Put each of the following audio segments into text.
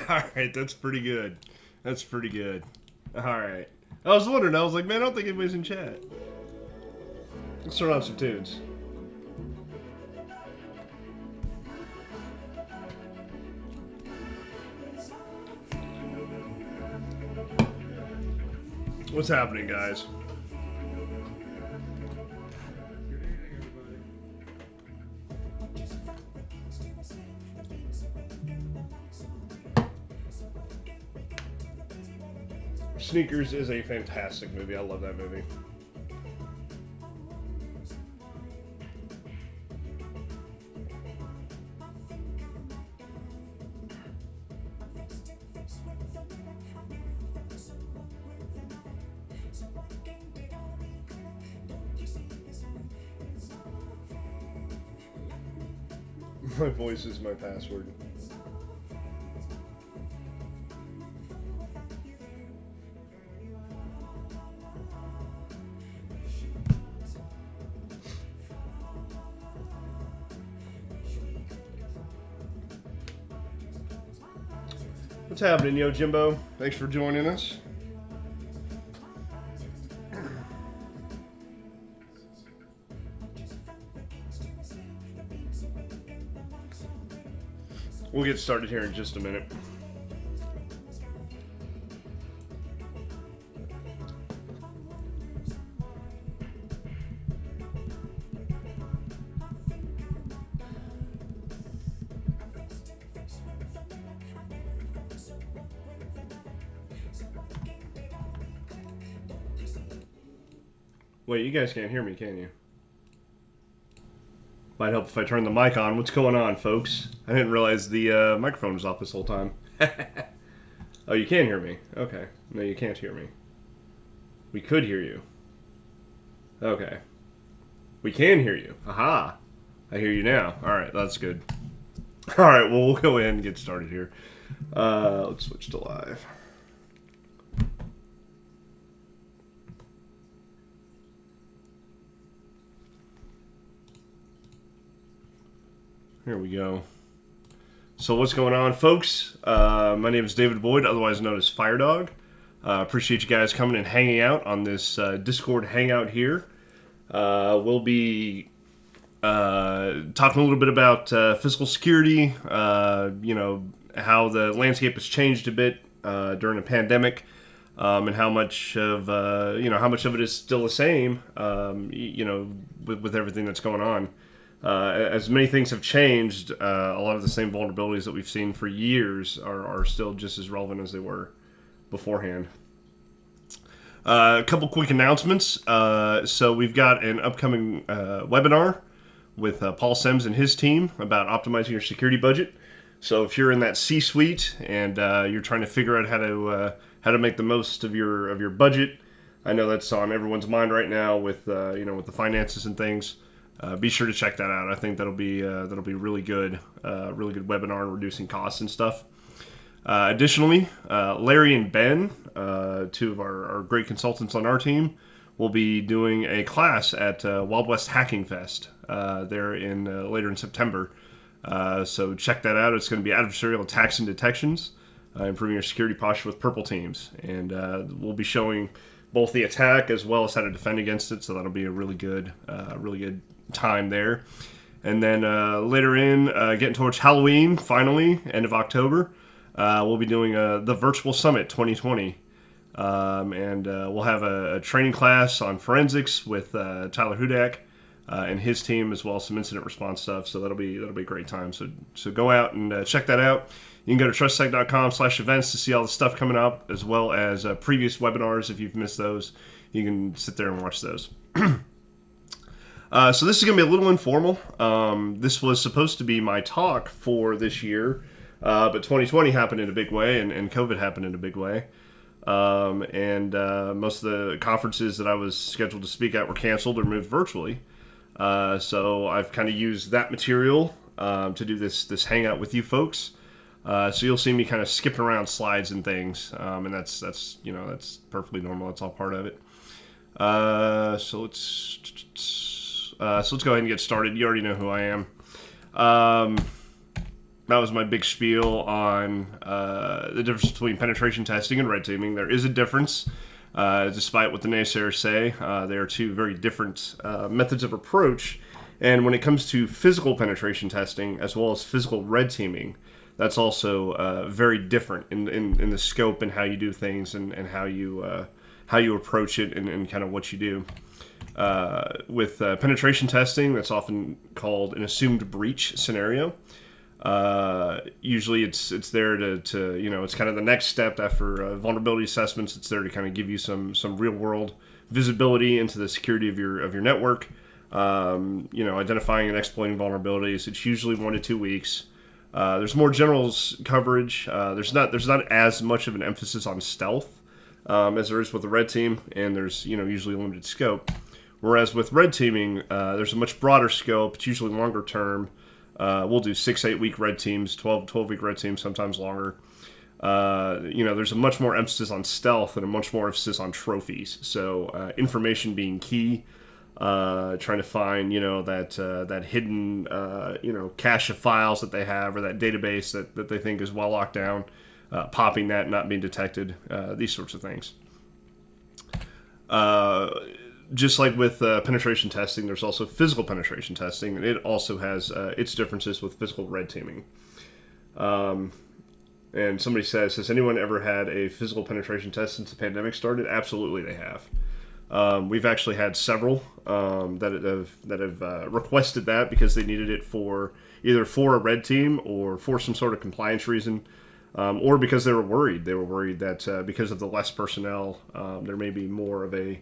Alright, that's pretty good. That's pretty good. Alright. I was wondering, I was like, man, I don't think anybody's in chat. Let's turn on some tunes. What's happening, guys? Sneakers is a fantastic movie. I love that movie. My voice is my password. What's happening, Yo Jimbo? Thanks for joining us. We'll get started here in just a minute. Wait, you guys can't hear me, can you? Might help if I turn the mic on. What's going on, folks? I didn't realize the microphone was off this whole time. Oh, you can hear me? Okay. No, you can't hear me. We could hear you. Okay. We can hear you. Aha! I hear you now. Alright, that's good. Alright, well, we'll go ahead and get started here. Let's switch to live. Here we go. So what's going on, folks? My name is David Boyd, otherwise known as Firedog. Appreciate you guys coming and hanging out on this Discord Hangout here. We'll be talking a little bit about physical security, how the landscape has changed a bit during the pandemic, and how much of it is still the same, with everything that's going on. As many things have changed, a lot of the same vulnerabilities that we've seen for years are still just as relevant as they were beforehand. A couple quick announcements. So we've got an upcoming webinar with Paul Sims and his team about optimizing your security budget. So if you're in that C-suite and you're trying to figure out how to make the most of your budget, I know that's on everyone's mind right now with with the finances and things. Be sure to check that out. I think that'll be really good webinar on reducing costs and stuff. Additionally, Larry and Ben, two of our great consultants on our team, will be doing a class at Wild West Hacking Fest there later in September. So check that out. It's going to be adversarial attacks and detections, improving your security posture with purple teams, and we'll be showing both the attack as well as how to defend against it. So that'll be a really good time there. And then later getting towards Halloween, finally, end of October, we'll be doing the Virtual Summit 2020. And we'll have a training class on forensics with Tyler Hudak and his team, as well as some incident response stuff. So that'll be a great time. So go out and check that out. You can go to TrustedSec.com/events to see all the stuff coming up, as well as previous webinars. If you've missed those, you can sit there and watch those. So this is going to be a little informal. This was supposed to be my talk for this year, but 2020 happened in a big way, and COVID happened in a big way. And most of the conferences that I was scheduled to speak at were canceled or moved virtually. So I've kind of used that material to do this hangout with you folks. So you'll see me kind of skipping around slides and things, and that's perfectly normal. That's all part of it. So let's go ahead and get started. You already know who I am. That was my big spiel on the difference between penetration testing and red teaming. There is a difference, despite what the naysayers say. They are two very different methods of approach. And when it comes to physical penetration testing as well as physical red teaming, that's also very different in the scope and how you do things and how you approach it and kind of what you do. With penetration testing, that's often called an assumed breach scenario. Usually it's there to it's kind of the next step after vulnerability assessments. It's there to kind of give you some real world visibility into the security of your network. Identifying and exploiting vulnerabilities. It's usually 1 to 2 weeks. There's more generals coverage. There's not as much of an emphasis on stealth as there is with the red team, and there's usually limited scope. Whereas with red teaming, there's a much broader scope. It's usually longer term. We'll do 6-8 week red teams, 12-week red teams, sometimes longer. There's a much more emphasis on stealth and a much more emphasis on trophies. So information being key, trying to find that hidden cache of files that they have, or that database that they think is well locked down, popping that, not being detected, these sorts of things. Just like with penetration testing, there's also physical penetration testing, and it also has its differences with physical red teaming. And somebody says, has anyone ever had a physical penetration test since the pandemic started? Absolutely, they have. We've actually had several that have requested that because they needed it either for a red team or for some sort of compliance reason, or because they were worried. They were worried that because of the less personnel, there may be more of a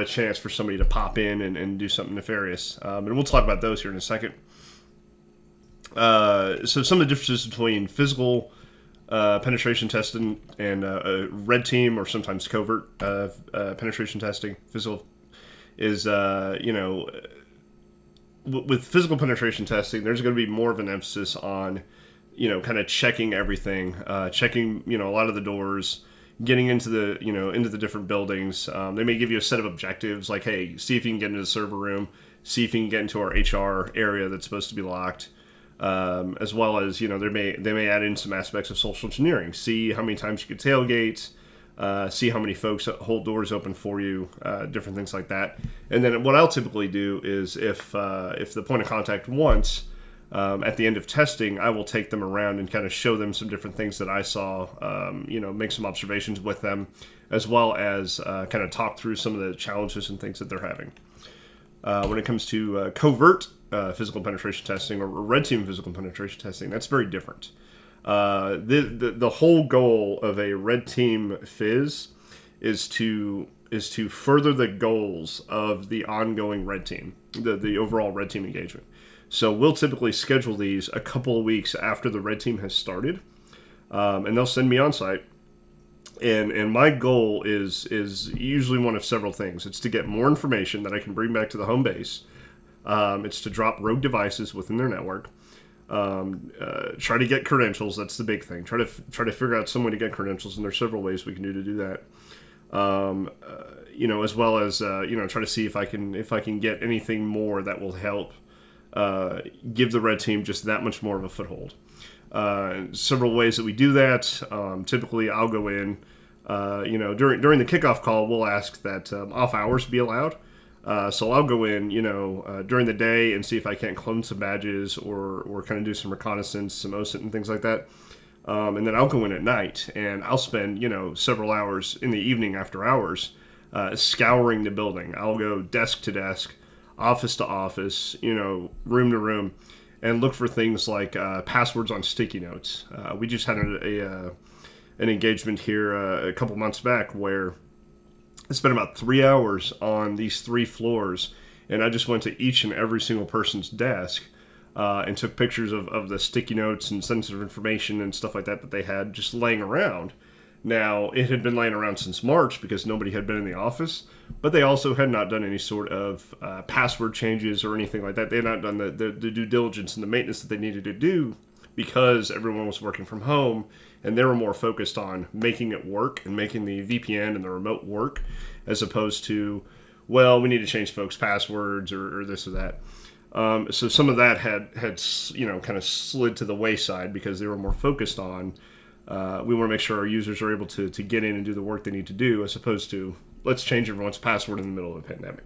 chance for somebody to pop in and do something nefarious. And we'll talk about those here in a second. So some of the differences between physical penetration testing and red team, or sometimes covert penetration testing, physical, is, with physical penetration testing, there's going to be more of an emphasis on, kind of checking everything, checking, a lot of the doors, getting into the different buildings. They may give you a set of objectives, like, hey, see if you can get into the server room, see if you can get into our HR area that's supposed to be locked. As well as, they may add in some aspects of social engineering. See how many times you could tailgate, see how many folks hold doors open for you, different things like that. And then what I'll typically do is if the point of contact wants, at the end of testing, I will take them around and kind of show them some different things that I saw, make some observations with them, as well as kind of talk through some of the challenges and things that they're having. When it comes to covert physical penetration testing or red team physical penetration testing, that's very different. The whole goal of a red team fizz is to further the goals of the ongoing red team, the overall red team engagement. So we'll typically schedule these a couple of weeks after the red team has started, and they'll send me on site. And my goal is usually one of several things. It's to get more information that I can bring back to the home base. It's to drop rogue devices within their network. Try to get credentials. That's the big thing. Try to figure out some way to get credentials, and there's several ways we can do to do that. As well as try to see if I can get anything more that will help give the red team just that much more of a foothold. Several ways that we do that. Typically, I'll go in. During the kickoff call, we'll ask that off hours be allowed. So I'll go in, during the day and see if I can't clone some badges or kind of do some reconnaissance, some OSINT and things like that. And then I'll go in at night and I'll spend, several hours in the evening after hours scouring the building. I'll go desk to desk, office to office, room to room, and look for things like passwords on sticky notes. We just had an engagement here a couple months back where I spent about 3 hours on these 3 floors, and I just went to each and every single person's desk and took pictures of the sticky notes and sensitive information and stuff like that they had just laying around. Now, it had been laying around since March because nobody had been in the office, but they also had not done any sort of password changes or anything like that. They had not done the due diligence and the maintenance that they needed to do because everyone was working from home, and they were more focused on making it work and making the VPN and the remote work, as opposed to, well, we need to change folks' passwords or this or that. So some of that had kind of slid to the wayside because they were more focused on we want to make sure our users are able to get in and do the work they need to do, as opposed to let's change everyone's password in the middle of a pandemic.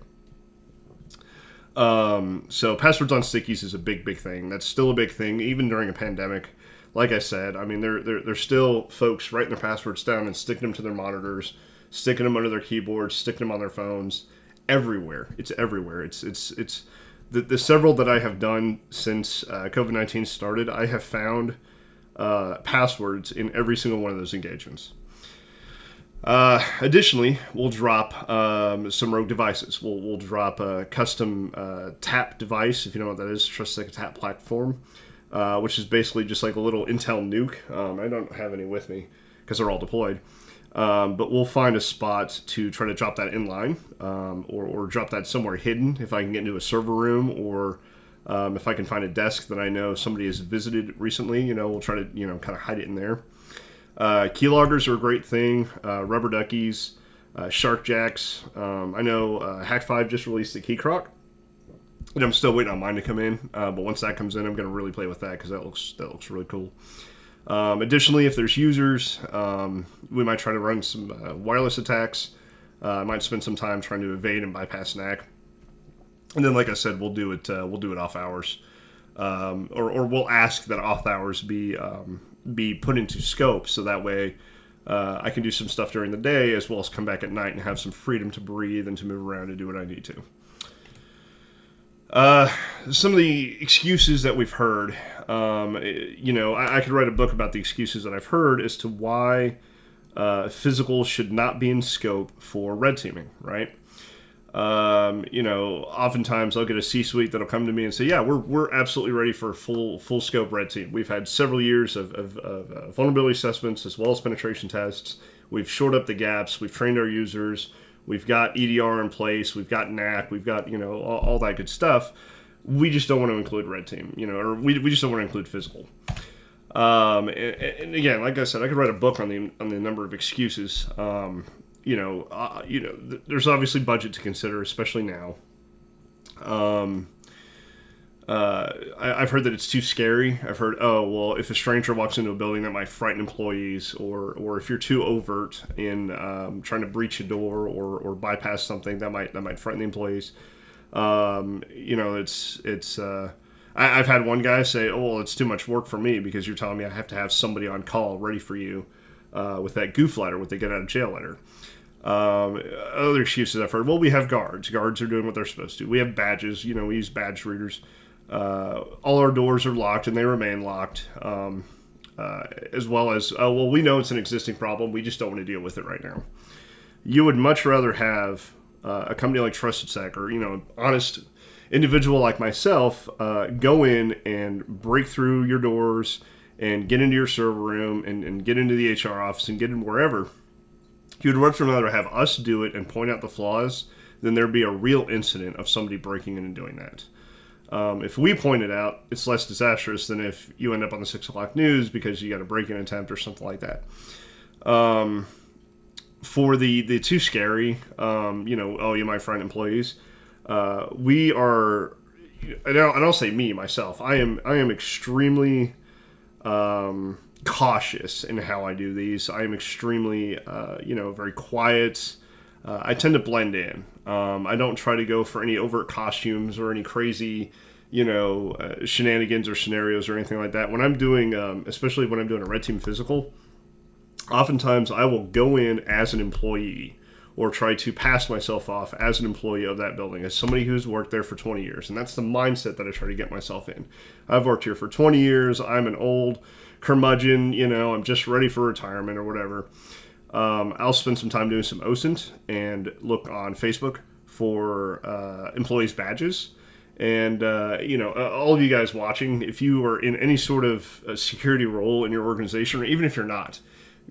So passwords on stickies is a big thing. That's still a big thing, even during a pandemic. Like I said, I mean, there's still folks writing their passwords down and sticking them to their monitors, sticking them under their keyboards, sticking them on their phones, everywhere. It's everywhere. It's the several that I have done since COVID-19 started, I have found passwords in every single one of those engagements. Additionally, we'll drop some rogue devices. We'll drop a custom TAP device, if you know what that is, TrustedSec TAP platform, which is basically just like a little Intel nuke. I don't have any with me because they're all deployed. But we'll find a spot to try to drop that inline, or drop that somewhere hidden if I can get into a server room, or if I can find a desk that I know somebody has visited recently. We'll try to kind of hide it in there. Keyloggers are a great thing. Rubber duckies, shark jacks. I know Hack5 just released the key croc, and I'm still waiting on mine to come in. But once that comes in, I'm going to really play with that because that looks really cool. Additionally, if there's users, we might try to run some wireless attacks. I might spend some time trying to evade and bypass NAC. And then, like I said, we'll do it off hours, or we'll ask that off hours be put into scope, so that way I can do some stuff during the day as well as come back at night and have some freedom to breathe and to move around and do what I need to. Some of the excuses that we've heard, I could write a book about the excuses that I've heard as to why physical should not be in scope for red teaming, right? Oftentimes I'll get a C-suite that'll come to me and say, yeah, we're absolutely ready for a full scope red team. We've had several years of vulnerability assessments as well as penetration tests. We've shored up the gaps. We've trained our users. We've got EDR in place. We've got NAC. We've got, all that good stuff. We just don't want to include red team, or we just don't want to include physical. And again, like I said, I could write a book on the number of excuses. There's obviously budget to consider, especially now. I've heard that it's too scary. I've heard, oh, well, if a stranger walks into a building, that might frighten employees, or if you're too overt in trying to breach a door or bypass something, that might frighten the employees. I've had one guy say, oh, well, it's too much work for me because you're telling me I have to have somebody on call ready for you with that goof letter, with the get out of jail letter. Other excuses I've heard, well, we have guards. Guards are doing what they're supposed to. We have badges. We use badge readers. All our doors are locked and they remain locked. As well as, well, we know it's an existing problem. We just don't want to deal with it right now. You would much rather have a company like TrustedSec or, honest individual like myself go in and break through your doors and get into your server room and get into the HR office and get in wherever. You'd much rather have us do it and point out the flaws than there be a real incident of somebody breaking in and doing that. If we point it out, it's less disastrous than if you end up on the 6 o'clock news because you got a break-in attempt or something like that. For the too scary, oh, you might frighten employees. We are, and I'll say me, myself, I am extremely cautious in how I do these. I am extremely, very quiet. I tend to blend in. I don't try to go for any overt costumes or any crazy, shenanigans or scenarios or anything like that. When I'm doing, especially when I'm doing a red team physical, oftentimes I will go in as an employee or try to pass myself off as an employee of that building, as somebody who's worked there for 20 years. And that's the mindset that I try to get myself in. I've worked here for 20 years. I'm an old curmudgeon, I'm just ready for retirement or whatever. I'll spend some time doing some OSINT and look on Facebook for employees' badges. And, all of you guys watching, if you are in any sort of security role in your organization, or even if you're not,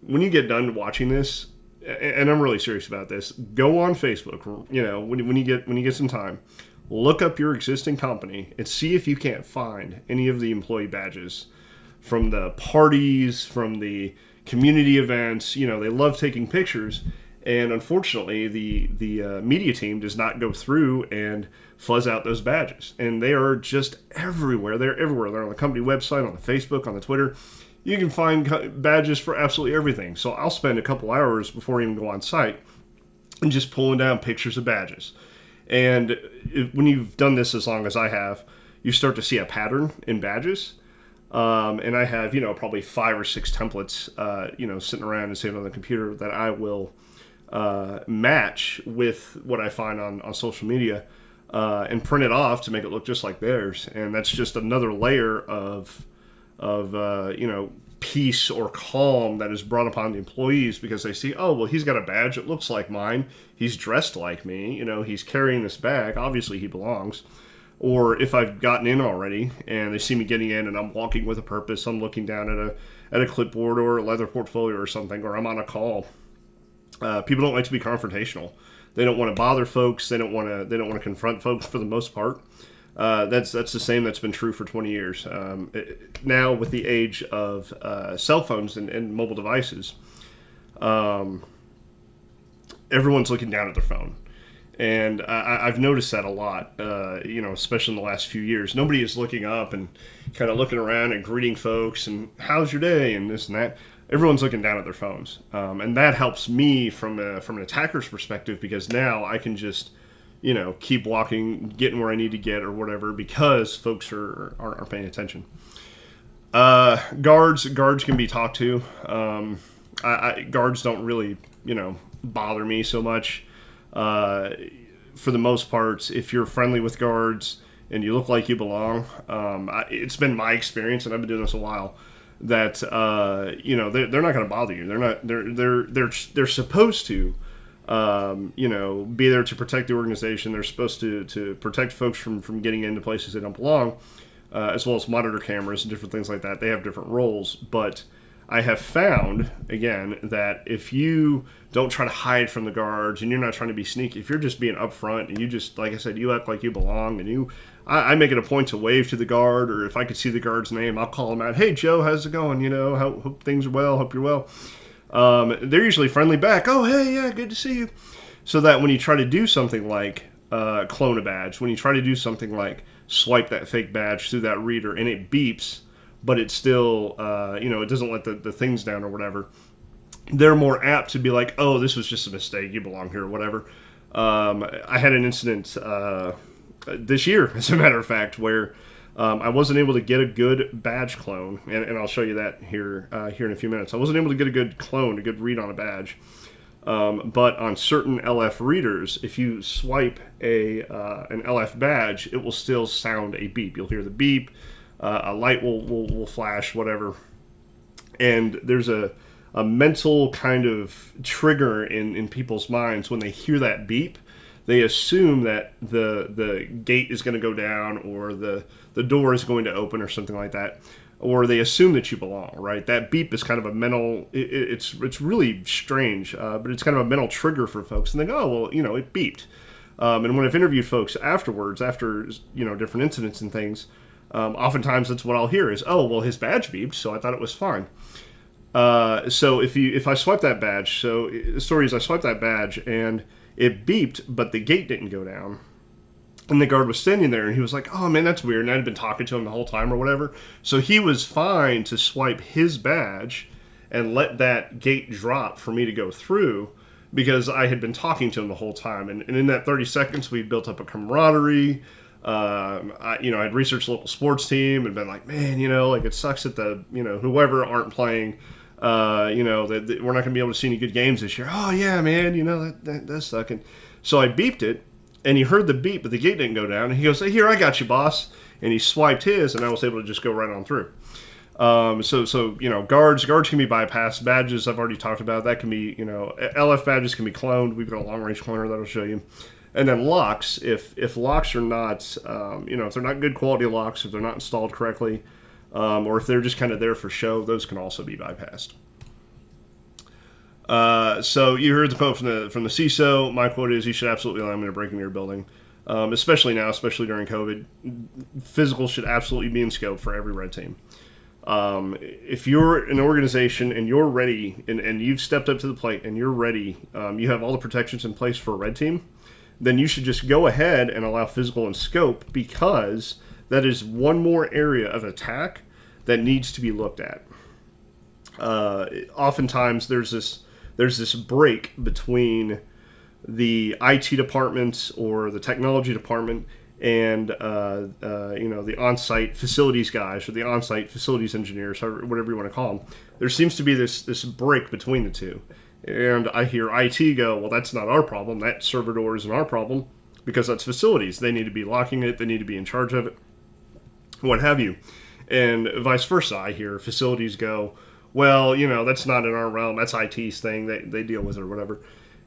when you get done watching this, and I'm really serious about this, go on Facebook, when you get some time, look up your existing company and see if you can't find any of the employee badges from the parties, from the community events. They love taking pictures, and unfortunately the media team does not go through and fuzz out those badges, and they are just everywhere. They're everywhere. They're on the company website, on the Facebook, on the Twitter. You can find badges for absolutely everything. So I'll spend a couple hours before I even go on site and just pulling down pictures of badges. And when you've done this as long as I have, you start to see a pattern in badges. And I have, probably 5 or 6 templates, sitting around and saved on the computer that I will match with what I find on social media and print it off to make it look just like theirs. And that's just another layer of peace or calm that is brought upon the employees because they see, oh, well, he's got a badge that looks like mine. He's dressed like me. He's carrying this bag. Obviously, he belongs. Or if I've gotten in already and they see me getting in and I'm walking with a purpose, I'm looking down at a clipboard or a leather portfolio or something, or I'm on a call. People don't like to be confrontational. They don't want to bother folks. They don't want to confront folks for the most part. That's the same that's been true for 20 years. Now with the age of cell phones and mobile devices, everyone's looking down at their phone. And I've noticed that a lot, especially in the last few years. Nobody is looking up and kind of looking around and greeting folks and how's your day and this and that. Everyone's looking down at their phones. And that helps me from an attacker's perspective because now I can just, keep walking, getting where I need to get or whatever because folks aren't paying attention. Guards can be talked to. Guards don't really, bother me so much. For the most part, if you're friendly with guards and you look like you belong, it's been my experience, and I've been doing this a while, that they're not going to bother you. They're supposed to be there to protect the organization. They're supposed to protect folks from getting into places they don't belong, as well as monitor cameras and different things like that. They have different roles, but I have found, again, that if you don't try to hide from the guards and you're not trying to be sneaky, if you're just being upfront and you just, like I said, you act like you belong and I make it a point to wave to the guard, or if I could see the guard's name, I'll call him out. Hey, Joe, how's it going? Hope things are well. Hope you're well. They're usually friendly back. Oh, hey, yeah, good to see you. So that when you try to do something like clone a badge. When you try to do something like swipe that fake badge through that reader and it beeps, but it still, it doesn't let the things down or whatever, they're more apt to be like, oh, this was just a mistake, you belong here or whatever. I had an incident this year, as a matter of fact, where I wasn't able to get a good badge clone, and I'll show you that here in a few minutes. I wasn't able to get a good clone, a good read on a badge. But on certain LF readers, if you swipe an LF badge, it will still sound a beep. You'll hear the beep, a light will flash, whatever. And there's a mental kind of trigger in people's minds when they hear that beep. They assume that the gate is going to go down, or the door is going to open, or something like that. Or they assume that you belong, right? That beep is kind of a mental, it's really strange, but it's kind of a mental trigger for folks. And they go, oh, well, it beeped. And when I've interviewed folks afterwards, after, different incidents and things, oftentimes that's what I'll hear is, oh, well, his badge beeped, so I thought it was fine. So if I swipe that badge, so the story is I swiped that badge and it beeped, but the gate didn't go down. And the guard was standing there, and he was like, oh, man, that's weird. And I'd been talking to him the whole time or whatever. So he was fine to swipe his badge and let that gate drop for me to go through, because I had been talking to him the whole time. And in that 30 seconds, we built up a camaraderie. I'd researched the local sports team and been like, man, it sucks that whoever aren't playing, that we're not going to be able to see any good games this year. Oh, yeah, man, that does suck. And so I beeped it. And he heard the beep, but the gate didn't go down. And he goes, hey, here, I got you, boss. And he swiped his, and I was able to just go right on through. Guards can be bypassed. Badges, I've already talked about. That can be, LF badges can be cloned. We've got a long-range cloner that'll show you. And then locks, if locks are not, if they're not good quality locks, if they're not installed correctly, or if they're just kind of there for show, those can also be bypassed. So you heard the quote from the CISO. My quote is, you should absolutely allow me to break into your building, especially now, especially during COVID. Physical should absolutely be in scope for every red team. If you're an organization and you're ready, and you've stepped up to the plate and you're ready, you have all the protections in place for a red team, then you should just go ahead and allow physical in scope, because that is one more area of attack that needs to be looked at. Oftentimes there's this break between the IT department or the technology department and the on-site facilities guys, or the on-site facilities engineers, or whatever you want to call them. There seems to be this break between the two. And I hear IT go, well, that's not our problem. That server door isn't our problem, because that's facilities. They need to be locking it. They need to be in charge of it, what have you. And vice versa. I hear facilities go, well, that's not in our realm. That's IT's thing. They deal with it or whatever.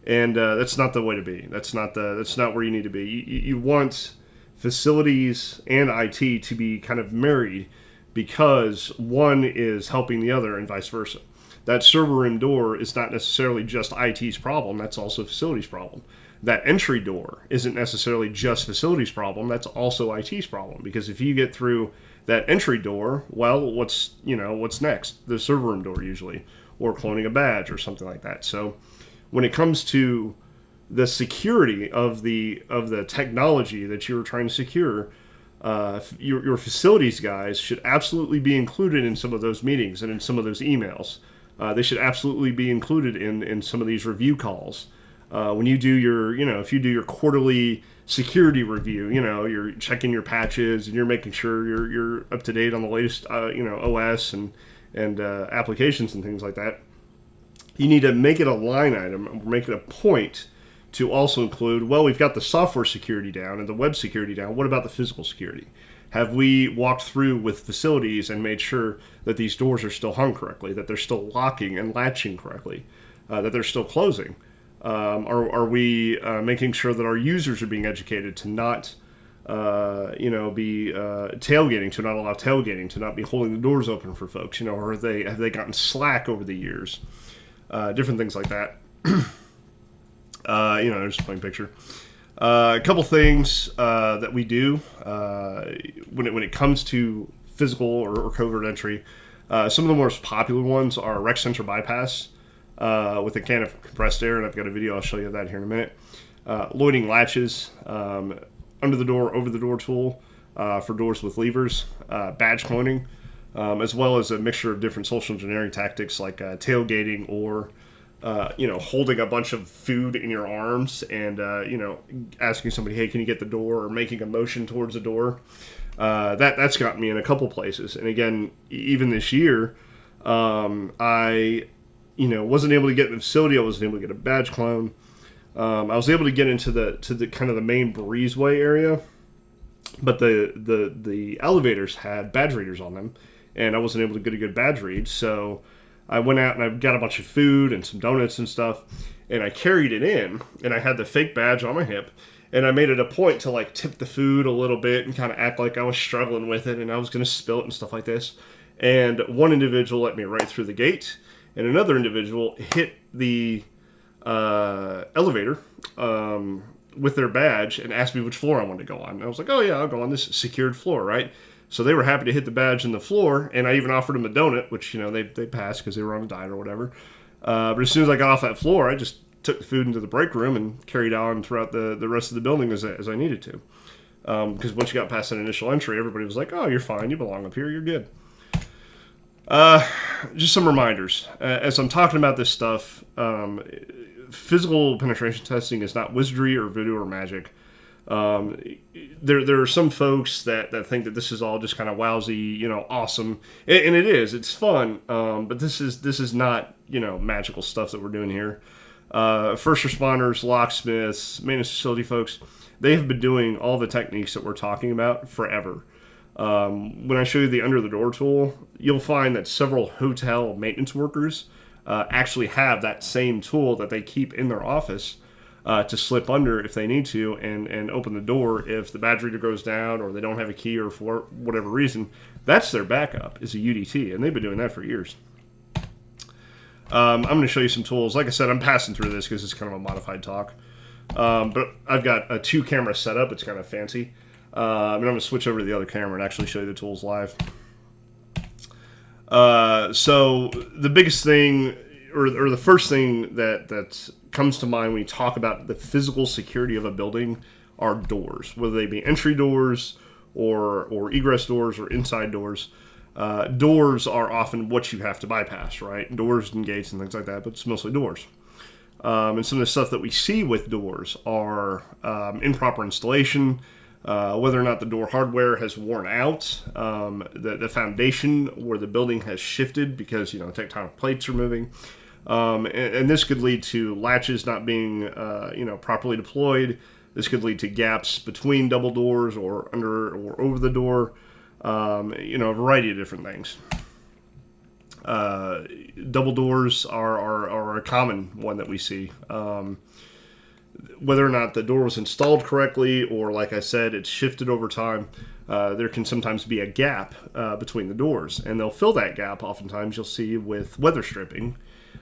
And that's not the way to be. That's not where you need to be. You want facilities and IT to be kind of married, because one is helping the other and vice versa. That server room door is not necessarily just IT's problem. That's also facilities' problem. That entry door isn't necessarily just facilities' problem. That's also IT's problem, because if you get through that entry door, well, what's next? The server room door usually, or cloning a badge or something like that. So when it comes to the security of the technology that you're trying to secure, your facilities guys should absolutely be included in some of those meetings and in some of those emails. They should absolutely be included in some of these review calls. When you do if you do your quarterly security review, you're checking your patches and you're making sure you're up to date on the latest, OS and applications and things like that. You need to make it a line item, or make it a point to also include, well, we've got the software security down and the web security down. What about the physical security? Have we walked through with facilities and made sure that these doors are still hung correctly, that they're still locking and latching correctly, that they're still closing? Are we making sure that our users are being educated to not, be tailgating, to not allow tailgating, to not be holding the doors open for folks? Or have they gotten slack over the years? Different things like that. There's a plain picture. A couple things that we do when it comes to physical or covert entry. Some of the most popular ones are rec sensor bypass with a can of compressed air, and I've got a video I'll show you of that here in a minute. Loading latches, under the door, over the door tool for doors with levers, badge cloning, as well as a mixture of different social engineering tactics like tailgating or holding a bunch of food in your arms and asking somebody, hey, can you get the door, or making a motion towards the door. That's gotten me in a couple places. And again, even this year, I wasn't able to get in the facility. I wasn't able to get a badge clone. I was able to get into the kind of the main breezeway area, but the elevators had badge readers on them, and I wasn't able to get a good badge read. So I went out and I got a bunch of food and some donuts and stuff, and I carried it in, and I had the fake badge on my hip, and I made it a point to like tip the food a little bit and kind of act like I was struggling with it and I was going to spill it and stuff like this. And one individual let me right through the gate, and another individual hit the elevator with their badge and asked me which floor I wanted to go on. And I was like, oh yeah, I'll go on this secured floor, right? So they were happy to hit the badge in the floor, and I even offered them a donut, which they passed because they were on a diet or whatever. But as soon as I got off that floor, I just took the food into the break room and carried on throughout the rest of the building as I needed to. Because once you got past that initial entry, everybody was like, oh, you're fine, you belong up here, you're good. Just some reminders. As I'm talking about this stuff, physical penetration testing is not wizardry or voodoo or magic. There are some folks that think that this is all just kind of wowsy, awesome, and it is. It's fun, but this is not magical stuff that we're doing here. First responders, locksmiths, maintenance facility folks, they have been doing all the techniques that we're talking about forever. When I show you the under the door tool, you'll find that several hotel maintenance workers actually have that same tool that they keep in their office to slip under if they need to and open the door if the badge reader goes down or they don't have a key or for whatever reason. That's their backup, is a UDT, and they've been doing that for years. I'm going to show you some tools. Like I said, I'm passing through this because it's kind of a modified talk. But I've got a 2-camera setup. It's kind of fancy. And I'm going to switch over to the other camera and actually show you the tools live. So the biggest thing, or the first thing that comes to mind when you talk about the physical security of a building are doors, whether they be entry doors or egress doors or inside doors. Doors are often what you have to bypass, right? Doors and gates and things like that, but it's mostly doors. And some of the stuff that we see with doors are improper installation, whether or not the door hardware has worn out, the foundation where the building has shifted because tectonic plates are moving, and this could lead to latches not being properly deployed. This could lead to gaps between double doors or under or over the door. A variety of different things. Double doors are a common one that we see. Whether or not the door was installed correctly or, like I said, it's shifted over time, there can sometimes be a gap between the doors. And they'll fill that gap, oftentimes, you'll see, with weather stripping.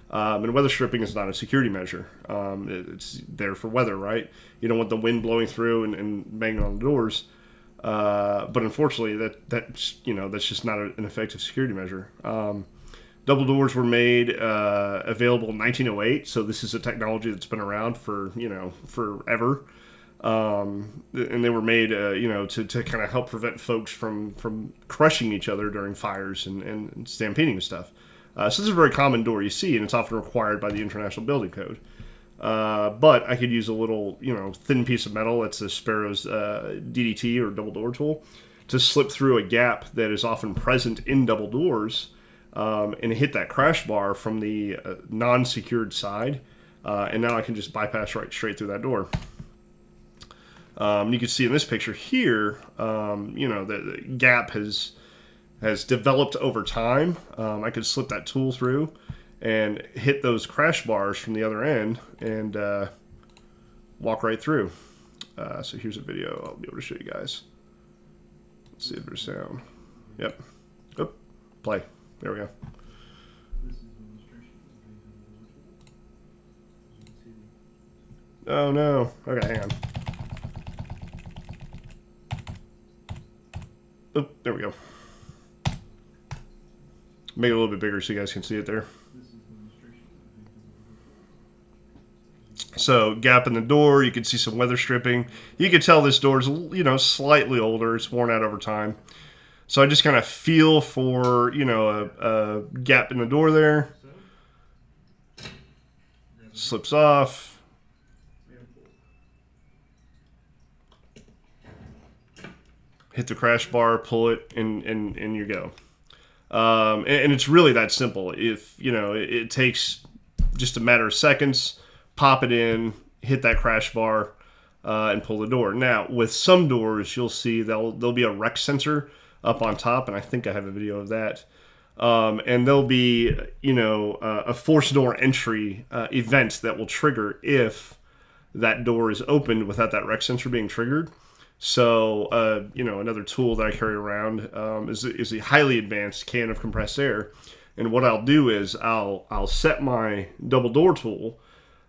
And weather stripping is not a security measure. It's there for weather, right? You don't want the wind blowing through and banging on the doors. But unfortunately, that's just not an effective security measure. Double doors were made available in 1908, so this is a technology that's been around for forever. And they were made to kind of help prevent folks from crushing each other during fires and stampeding and stuff. So this is a very common door you see, and it's often required by the International Building Code. But I could use a little, thin piece of metal, that's the Sparrow's DDT or double door tool, to slip through a gap that is often present in double doors and hit that crash bar from the non-secured side. And now I can just bypass straight through that door. You can see in this picture here, the gap has developed over time. I could slip that tool through and hit those crash bars from the other end and walk right through. So here's a video I'll be able to show you guys. Let's see if there's sound. Yep. Oh, play. There we go. Oh no. Okay, hang on. Oh, there we go. Make it a little bit bigger so you guys can see it there. So gap in the door, you can see some weather stripping. You can tell this door is, slightly older. It's worn out over time. So I just kind of feel for, a gap in the door there. Slips off. Hit the crash bar, pull it, and you go. And it's really that simple. If, it takes just a matter of seconds, pop it in, hit that crash bar, and pull the door. Now, with some doors, you'll see there'll be a rec sensor up on top, and I think I have a video of that. And there'll be, a force door entry event that will trigger if that door is opened without that rec sensor being triggered. So, another tool that I carry around is a highly advanced can of compressed air. And what I'll do is I'll set my double door tool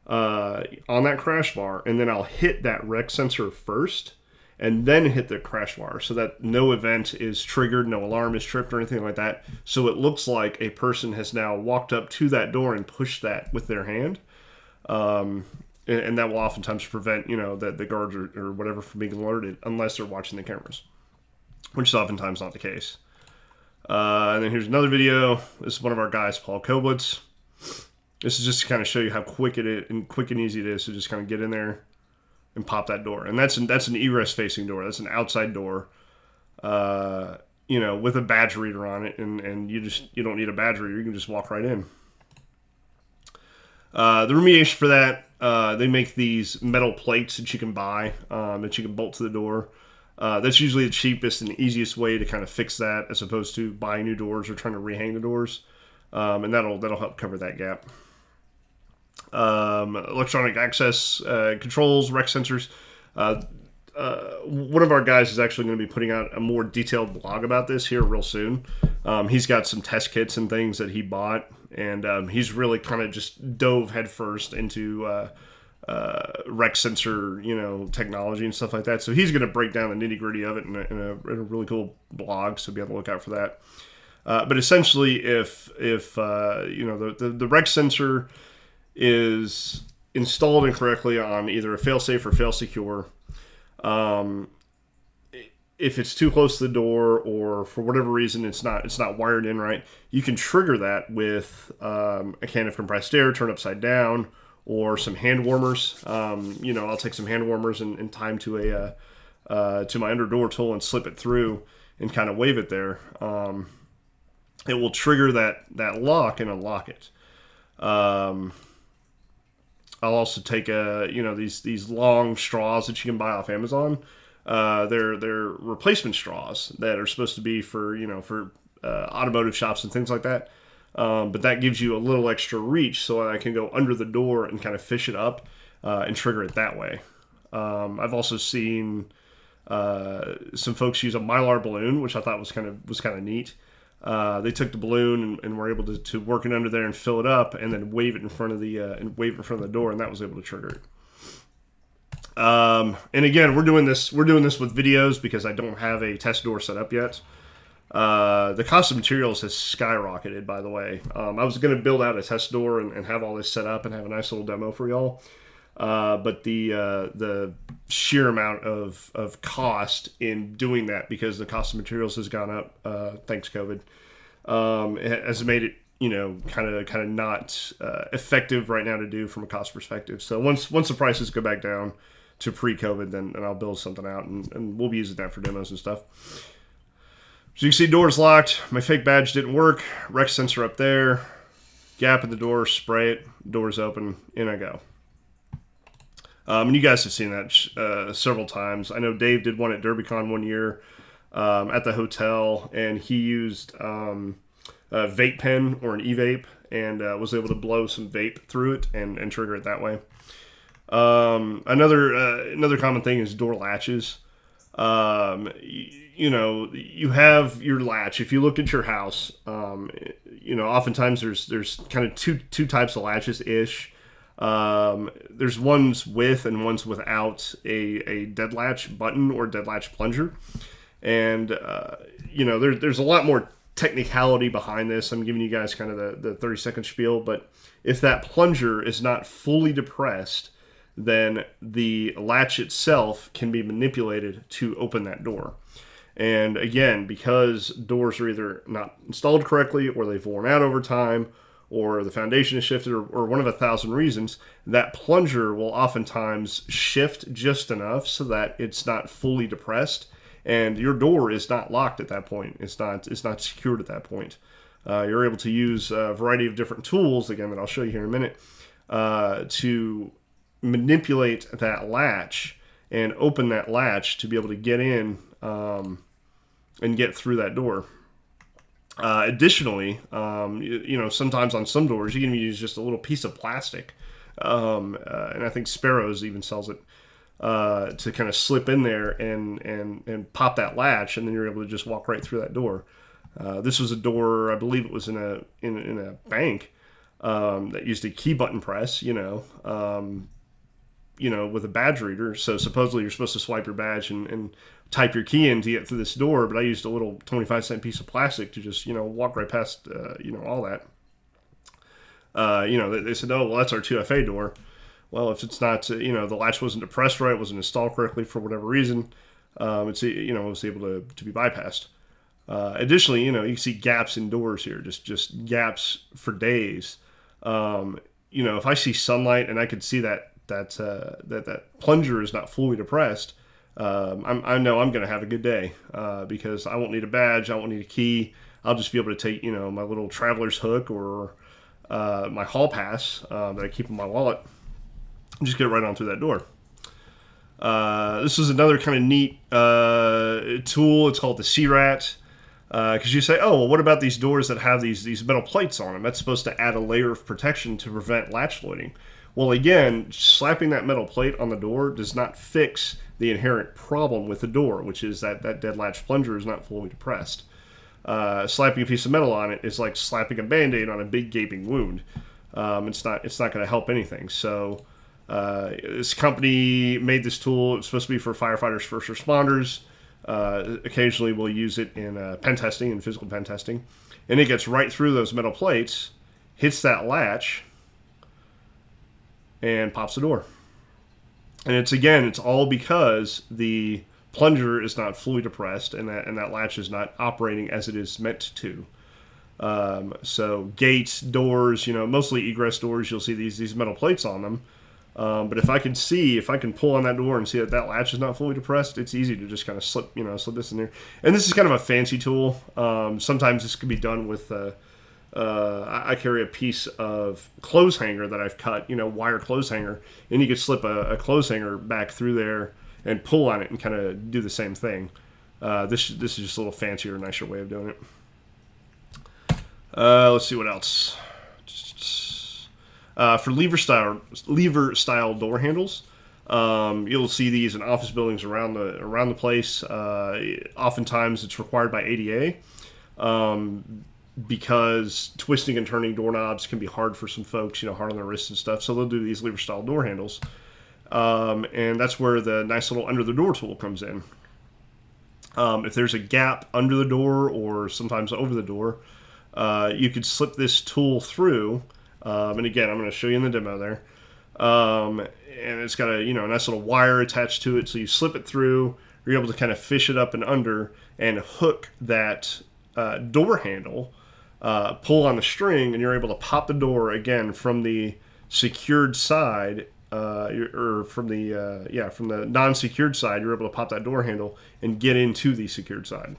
on that crash bar, and then I'll hit that rec sensor first, and then hit the crash bar so that no event is triggered, no alarm is tripped or anything like that. So it looks like a person has now walked up to that door and pushed that with their hand. And that will oftentimes prevent, the guards or whatever from being alerted unless they're watching the cameras, which is oftentimes not the case. And then here's another video. This is one of our guys, Paul Koblitz. This is just to kind of show you how quick and easy it is to just kind of get in there and pop that door. And that's an egress facing door. That's an outside door, with a badge reader on it. And you don't need a badge reader. You can just walk right in. The remediation for that, they make these metal plates that you can buy, that you can bolt to the door. That's usually the cheapest and easiest way to kind of fix that, as opposed to buying new doors or trying to rehang the doors. And that'll help cover that gap. Electronic access controls, rec sensors. One of our guys is actually going to be putting out a more detailed blog about this here real soon. He's got some test kits and things that he bought, and he's really kind of just dove headfirst into rec sensor, technology and stuff like that. So he's going to break down the nitty gritty of it in a really cool blog. So be on the lookout for that. But essentially, if the rec sensor is installed incorrectly on either a fail-safe or fail-secure, if it's too close to the door or for whatever reason it's not wired in right, you can trigger that with a can of compressed air turned upside down, or some hand warmers. I'll take some hand warmers and tie them to my under door tool and slip it through and kind of wave it there. It will trigger that lock and unlock it. I'll also take these long straws that you can buy off Amazon. They're replacement straws that are supposed to be for automotive shops and things like that. But that gives you a little extra reach, so I can go under the door and kind of fish it up and trigger it that way. I've also seen some folks use a Mylar balloon, which I thought was kind of neat. They took the balloon and were able to work it under there and fill it up, and then wave it in front of the door, and that was able to trigger it. And again, we're doing this with videos because I don't have a test door set up yet. The cost of materials has skyrocketed, by the way. I was going to build out a test door and have all this set up and have a nice little demo for y'all. But the sheer amount of cost in doing that, because the cost of materials has gone up, thanks COVID, has made it, kind of not effective right now to do from a cost perspective. So once the prices go back down to pre-COVID, then I'll build something out and we'll be using that for demos and stuff. So you can see doors locked. My fake badge didn't work. Rec sensor up there. Gap in the door. Spray it. Doors open. In I go. And you guys have seen that several times. I know Dave did one at DerbyCon one year at the hotel, and he used a vape pen or an e-vape and was able to blow some vape through it and trigger it that way. Another common thing is door latches. You have your latch. If you looked at your house, oftentimes there's kind of two types of latches ish. There's ones with and ones without a dead latch button or dead latch plunger. And, there's a lot more technicality behind this. I'm giving you guys kind of the 30-second spiel, but if that plunger is not fully depressed, then the latch itself can be manipulated to open that door. And again, because doors are either not installed correctly, or they've worn out over time, or the foundation is shifted, or one of 1,000 reasons, that plunger will oftentimes shift just enough so that it's not fully depressed, and your door is not locked at that point. It's not secured at that point. You're able to use a variety of different tools, again, that I'll show you here in a minute, to manipulate that latch and open that latch to be able to get in and get through that door. Additionally, sometimes on some doors you can use just a little piece of plastic, and I think Sparrows even sells it, to kind of slip in there and pop that latch, and then you're able to just walk right through that door. This was a door, I believe it was in a bank, that used a key button press, with a badge reader. So supposedly you're supposed to swipe your badge and type your key in to get through this door, but I used a little 25-cent piece of plastic to just, walk right past, all that. They said, oh, well, that's our 2FA door. Well, if it's not, the latch wasn't depressed right, wasn't installed correctly for whatever reason, it was able to be bypassed. Additionally, you can see gaps in doors here, just gaps for days. If I see sunlight and I could see that plunger is not fully depressed, I know I'm going to have a good day, because I won't need a badge, I won't need a key. I'll just be able to take, my little traveler's hook or my hall pass that I keep in my wallet, and just get right on through that door. This is another kind of neat tool. It's called the C-Rat. Because you say, oh, well, what about these doors that have these metal plates on them? That's supposed to add a layer of protection to prevent latch loading. Well, again, slapping that metal plate on the door does not fix the inherent problem with the door, which is that dead latch plunger is not fully depressed. Slapping a piece of metal on it is like slapping a Band-Aid on a big gaping wound. It's not going to help anything. So this company made this tool. It's supposed to be for firefighters, first responders. Occasionally we'll use it in pen testing and physical pen testing, and it gets right through those metal plates, hits that latch, and pops the door. And it's all because the plunger is not fully depressed, and that latch is not operating as it is meant to. So gates, doors, mostly egress doors, you'll see these metal plates on them. But if I can pull on that door and see that latch is not fully depressed, it's easy to just kind of slip this in there. And this is kind of a fancy tool. Sometimes this can be done with, I carry a piece of clothes hanger that I've cut, wire clothes hanger, and you could slip a clothes hanger back through there and pull on it and kind of do the same thing. This is just a little fancier, nicer way of doing it. Let's see what else. For lever style door handles, you'll see these in office buildings around the place. Oftentimes it's required by ADA, because twisting and turning doorknobs can be hard for some folks, hard on their wrists and stuff. So they'll do these lever style door handles, and that's where the nice little under the door tool comes in. If there's a gap under the door or sometimes over the door, you could slip this tool through. And again, I'm going to show you in the demo there. And it's got a nice little wire attached to it, so you slip it through. You're able to kind of fish it up and under and hook that door handle, pull on the string, and you're able to pop the door again from the secured side, or from the non-secured side. You're able to pop that door handle and get into the secured side.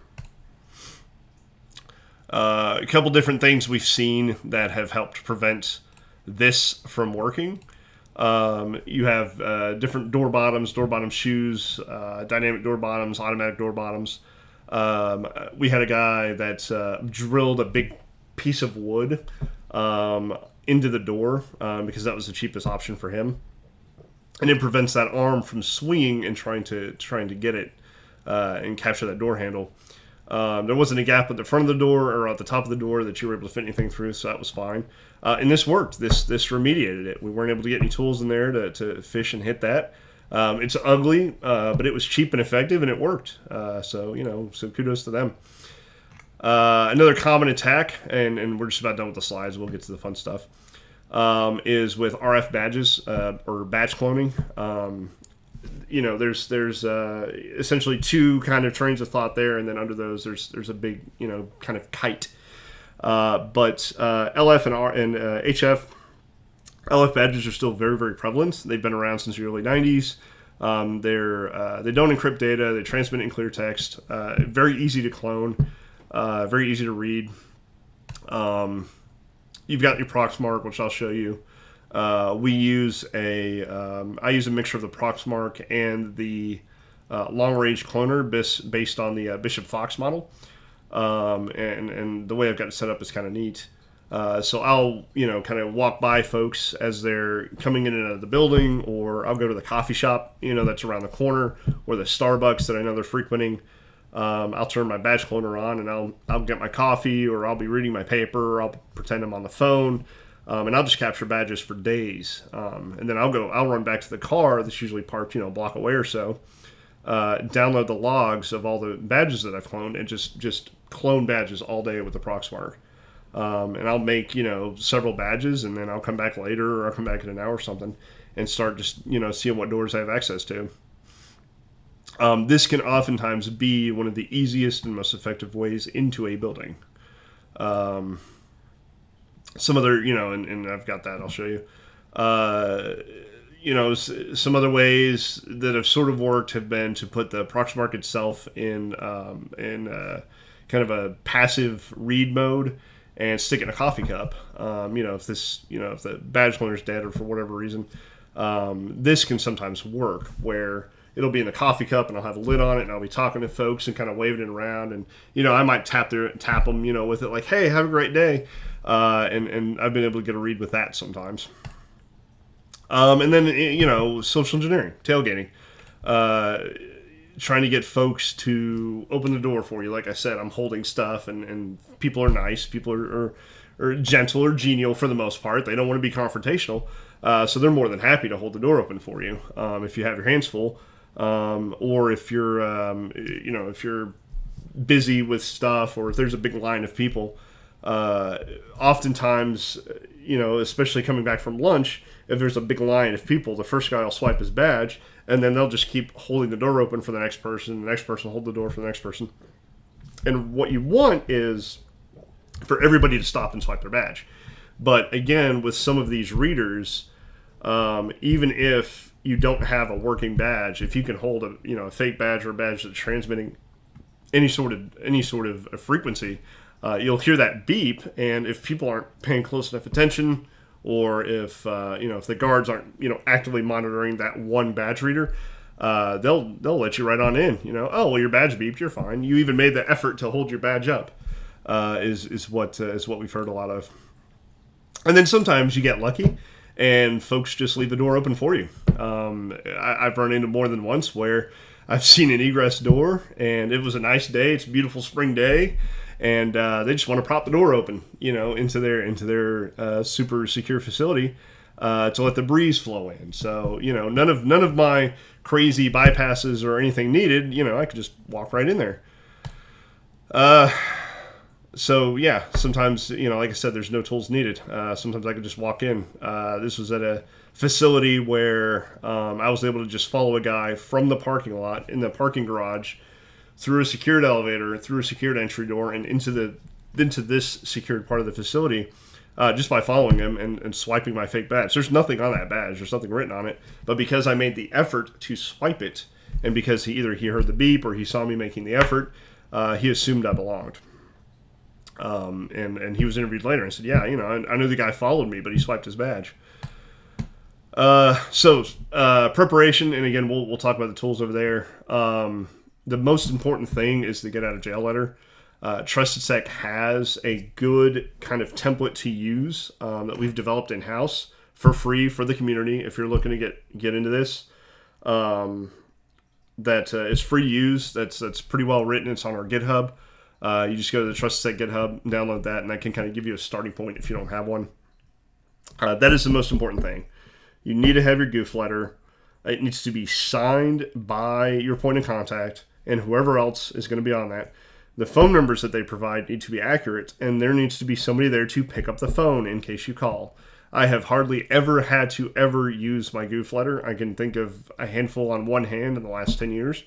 A couple different things we've seen that have helped prevent this from working. You have different door bottom shoes, dynamic door bottoms, automatic door bottoms. We had a guy that drilled a big piece of wood into the door because that was the cheapest option for him, and it prevents that arm from swinging and trying to get it and capture that door handle. There wasn't a gap at the front of the door or at the top of the door that you were able to fit anything through, so that was fine. And this worked. This remediated it. We weren't able to get any tools in there to fish and hit that. It's ugly, but it was cheap and effective, and it worked. So kudos to them. Another common attack, and we're just about done with the slides. We'll get to the fun stuff. is with RF badges or badge cloning. There's essentially two kind of trains of thought there, and then under those there's a big kind of kite. But LF and HF. LF badges are still very, very prevalent. They've been around since the early 90s. They don't encrypt data. They transmit in clear text. Very easy to clone. Very easy to read. You've got your Proxmark, which I'll show you. I use a mixture of the Proxmark and the long-range cloner based on the Bishop Fox model. And the way I've got it set up is kind of neat. So I'll, kind of walk by folks as they're coming in and out of the building, or I'll go to the coffee shop, that's around the corner, or the Starbucks that I know they're frequenting. I'll turn my badge cloner on, and I'll get my coffee, or I'll be reading my paper, or I'll pretend I'm on the phone, and I'll just capture badges for days. And then I'll run back to the car that's usually parked, a block away or so, download the logs of all the badges that I've cloned, and just clone badges all day with the Proxmark. And I'll make, several badges, and then I'll come back later, or I'll come back in an hour or something, and start just, seeing what doors I have access to. This can oftentimes be one of the easiest and most effective ways into a building. Some other, and I've got that, I'll show you. Some other ways that have sort of worked have been to put the Proxmark itself in kind of a passive read mode, and stick it in a coffee cup. If the badge cloner is dead or for whatever reason, this can sometimes work where it'll be in the coffee cup and I'll have a lid on it and I'll be talking to folks and kind of waving it around, and I might tap them with it like, hey, have a great day, and I've been able to get a read with that sometimes. And then social engineering, tailgating, trying to get folks to open the door for you. Like I said, I'm holding stuff, and people are nice. People are gentle or genial for the most part. They don't want to be confrontational, so they're more than happy to hold the door open for you if you have your hands full, or if you're busy with stuff, or if there's a big line of people. Oftentimes, especially coming back from lunch, if there's a big line of people, the first guy will swipe his badge, and then they'll just keep holding the door open for the next person will hold the door for the next person. And what you want is for everybody to stop and swipe their badge. But again, with some of these readers, even if you don't have a working badge, if you can hold a fake badge or a badge that's transmitting any sort of a frequency, you'll hear that beep, and if people aren't paying close enough attention, or if the guards aren't actively monitoring that one badge reader, they'll let you right on in. Oh, well, your badge beeped, you're fine. You even made the effort to hold your badge up. Is what we've heard a lot of. And then sometimes you get lucky, and folks just leave the door open for you. I've run into more than once where I've seen an egress door, and it was a nice day. It's a beautiful spring day. And they just want to prop the door open, into their super secure facility to let the breeze flow in. So, none of my crazy bypasses or anything needed. I could just walk right in there. So yeah, sometimes like I said, there's no tools needed. Sometimes I could just walk in. This was at a facility where I was able to just follow a guy from the parking lot in the parking garage, through a secured elevator, through a secured entry door, and into this secured part of the facility, just by following him and swiping my fake badge. There's nothing on that badge. There's nothing written on it. But because I made the effort to swipe it, and because he heard the beep or he saw me making the effort, he assumed I belonged. And he was interviewed later and said, yeah, I knew the guy followed me, but he swiped his badge. So preparation, and again, we'll talk about the tools over there. The most important thing is the get out of jail letter. TrustedSec has a good kind of template to use that we've developed in-house for free for the community. If you're looking to get into this, that is free to use. That's pretty well written. It's on our GitHub. You just go to the TrustedSec GitHub, download that, and that can kind of give you a starting point if you don't have one. That is the most important thing. You need to have your goof letter. It needs to be signed by your point of contact and whoever else is going to be on that. The phone numbers that they provide need to be accurate, and there needs to be somebody there to pick up the phone in case you call. I have hardly ever had to ever use my goof letter. I can think of a handful on one hand in the last 10 years.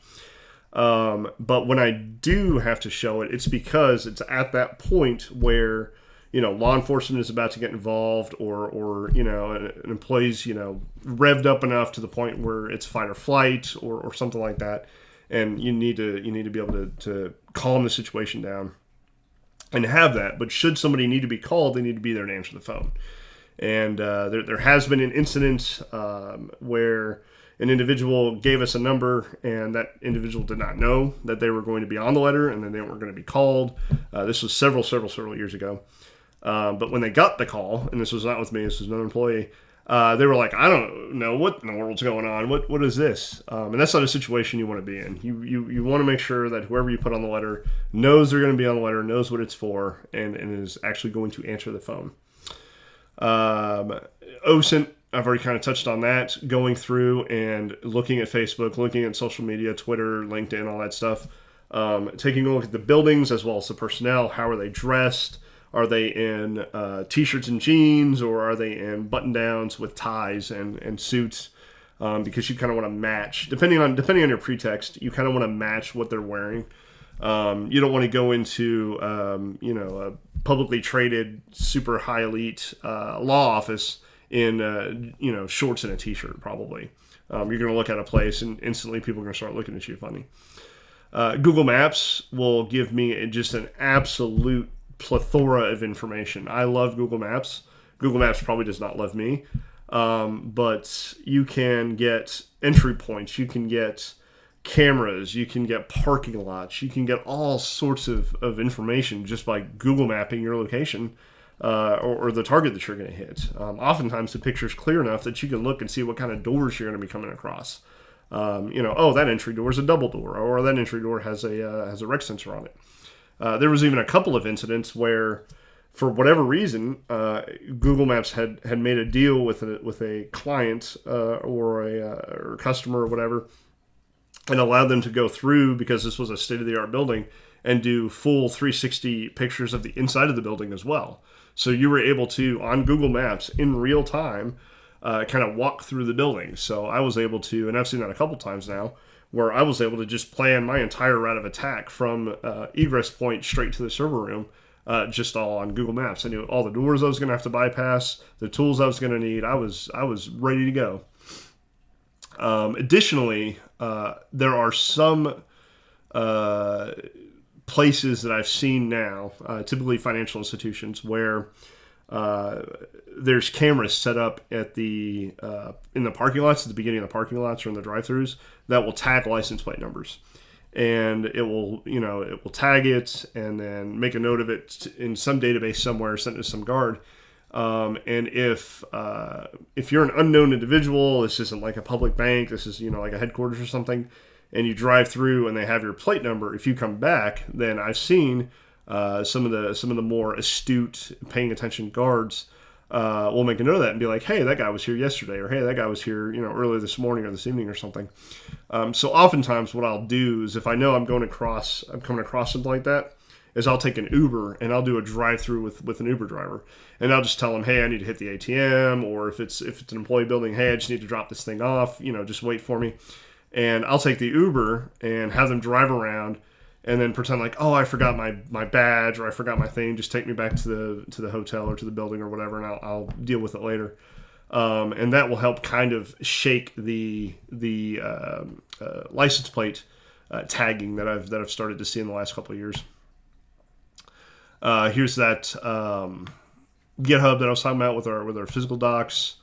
But when I do have to show it, it's because it's at that point where, law enforcement is about to get involved, or an employee's, revved up enough to the point where it's fight or flight, or something like that. And you need to be able to calm the situation down and have that. But should somebody need to be called, they need to be there to answer the phone. And there has been an incident where an individual gave us a number, and that individual did not know that they were going to be on the letter, and then they weren't going to be called. This was several years ago. But when they got the call, and this was not with me, this was another employee, they were like, I don't know what in the world's going on. What is this? And that's not a situation you want to be in. You want to make sure that whoever you put on the letter knows they're going to be on the letter, knows what it's for, and is actually going to answer the phone. OSINT, I've already kind of touched on that, going through and looking at Facebook, looking at social media, Twitter, LinkedIn, all that stuff, taking a look at the buildings as well as the personnel. How are they dressed? Are they in t-shirts and jeans, or are they in button-downs with ties and suits? Because you kind of want to match, depending on your pretext, you kind of want to match what they're wearing. You don't want to go into a publicly traded, super high elite law office in shorts and a t-shirt. Probably you're going to look at a place and instantly people are going to start looking at you funny. Google Maps will give me just an absolute plethora of information. I love Google Maps. Google Maps probably does not love me, but you can get entry points, you can get cameras, you can get parking lots, you can get all sorts of information just by Google mapping your location or the target that you're going to hit. Oftentimes the picture's clear enough that you can look and see what kind of doors you're going to be coming across. That entry door is a double door, or that entry door has a rec sensor on it. There was even a couple of incidents where, for whatever reason, Google Maps had made a deal with a client or a customer or whatever, and allowed them to go through, because this was a state-of-the-art building, and do full 360 pictures of the inside of the building as well. So you were able to, on Google Maps, in real time, kind of walk through the building. So I was able to, and I've seen that a couple times now, where I was able to just plan my entire route of attack from egress point straight to the server room, just all on Google Maps. I knew all the doors I was going to have to bypass, the tools I was going to need. I was ready to go. Additionally, there are some places that I've seen now, typically financial institutions, where there's cameras set up at in the parking lots, at the beginning of the parking lots or in the drive-thrus, that will tag license plate numbers, and it will tag it and then make a note of it in some database somewhere, send it to some guard. And if you're an unknown individual, this isn't like a public bank, this is like a headquarters or something, and you drive through and they have your plate number, if you come back, then I've seen some of the more astute, paying attention guards will make a note of that and be like, hey, that guy was here yesterday, or hey, that guy was here earlier this morning or this evening or something. So oftentimes what I'll do is, if I know I'm coming across something like that, is I'll take an Uber and I'll do a drive-through with an Uber driver, and I'll just tell them, hey, I need to hit the ATM, or if it's an employee building, hey, I just need to drop this thing off, just wait for me. And I'll take the Uber and have them drive around and then pretend like, oh, I forgot my badge, or I forgot my thing, just take me back to the hotel or to the building or whatever, and I'll deal with it later. And that will help kind of shake the license plate tagging that I've started to see in the last couple of years. Here's that GitHub that I was talking about with our physical docs.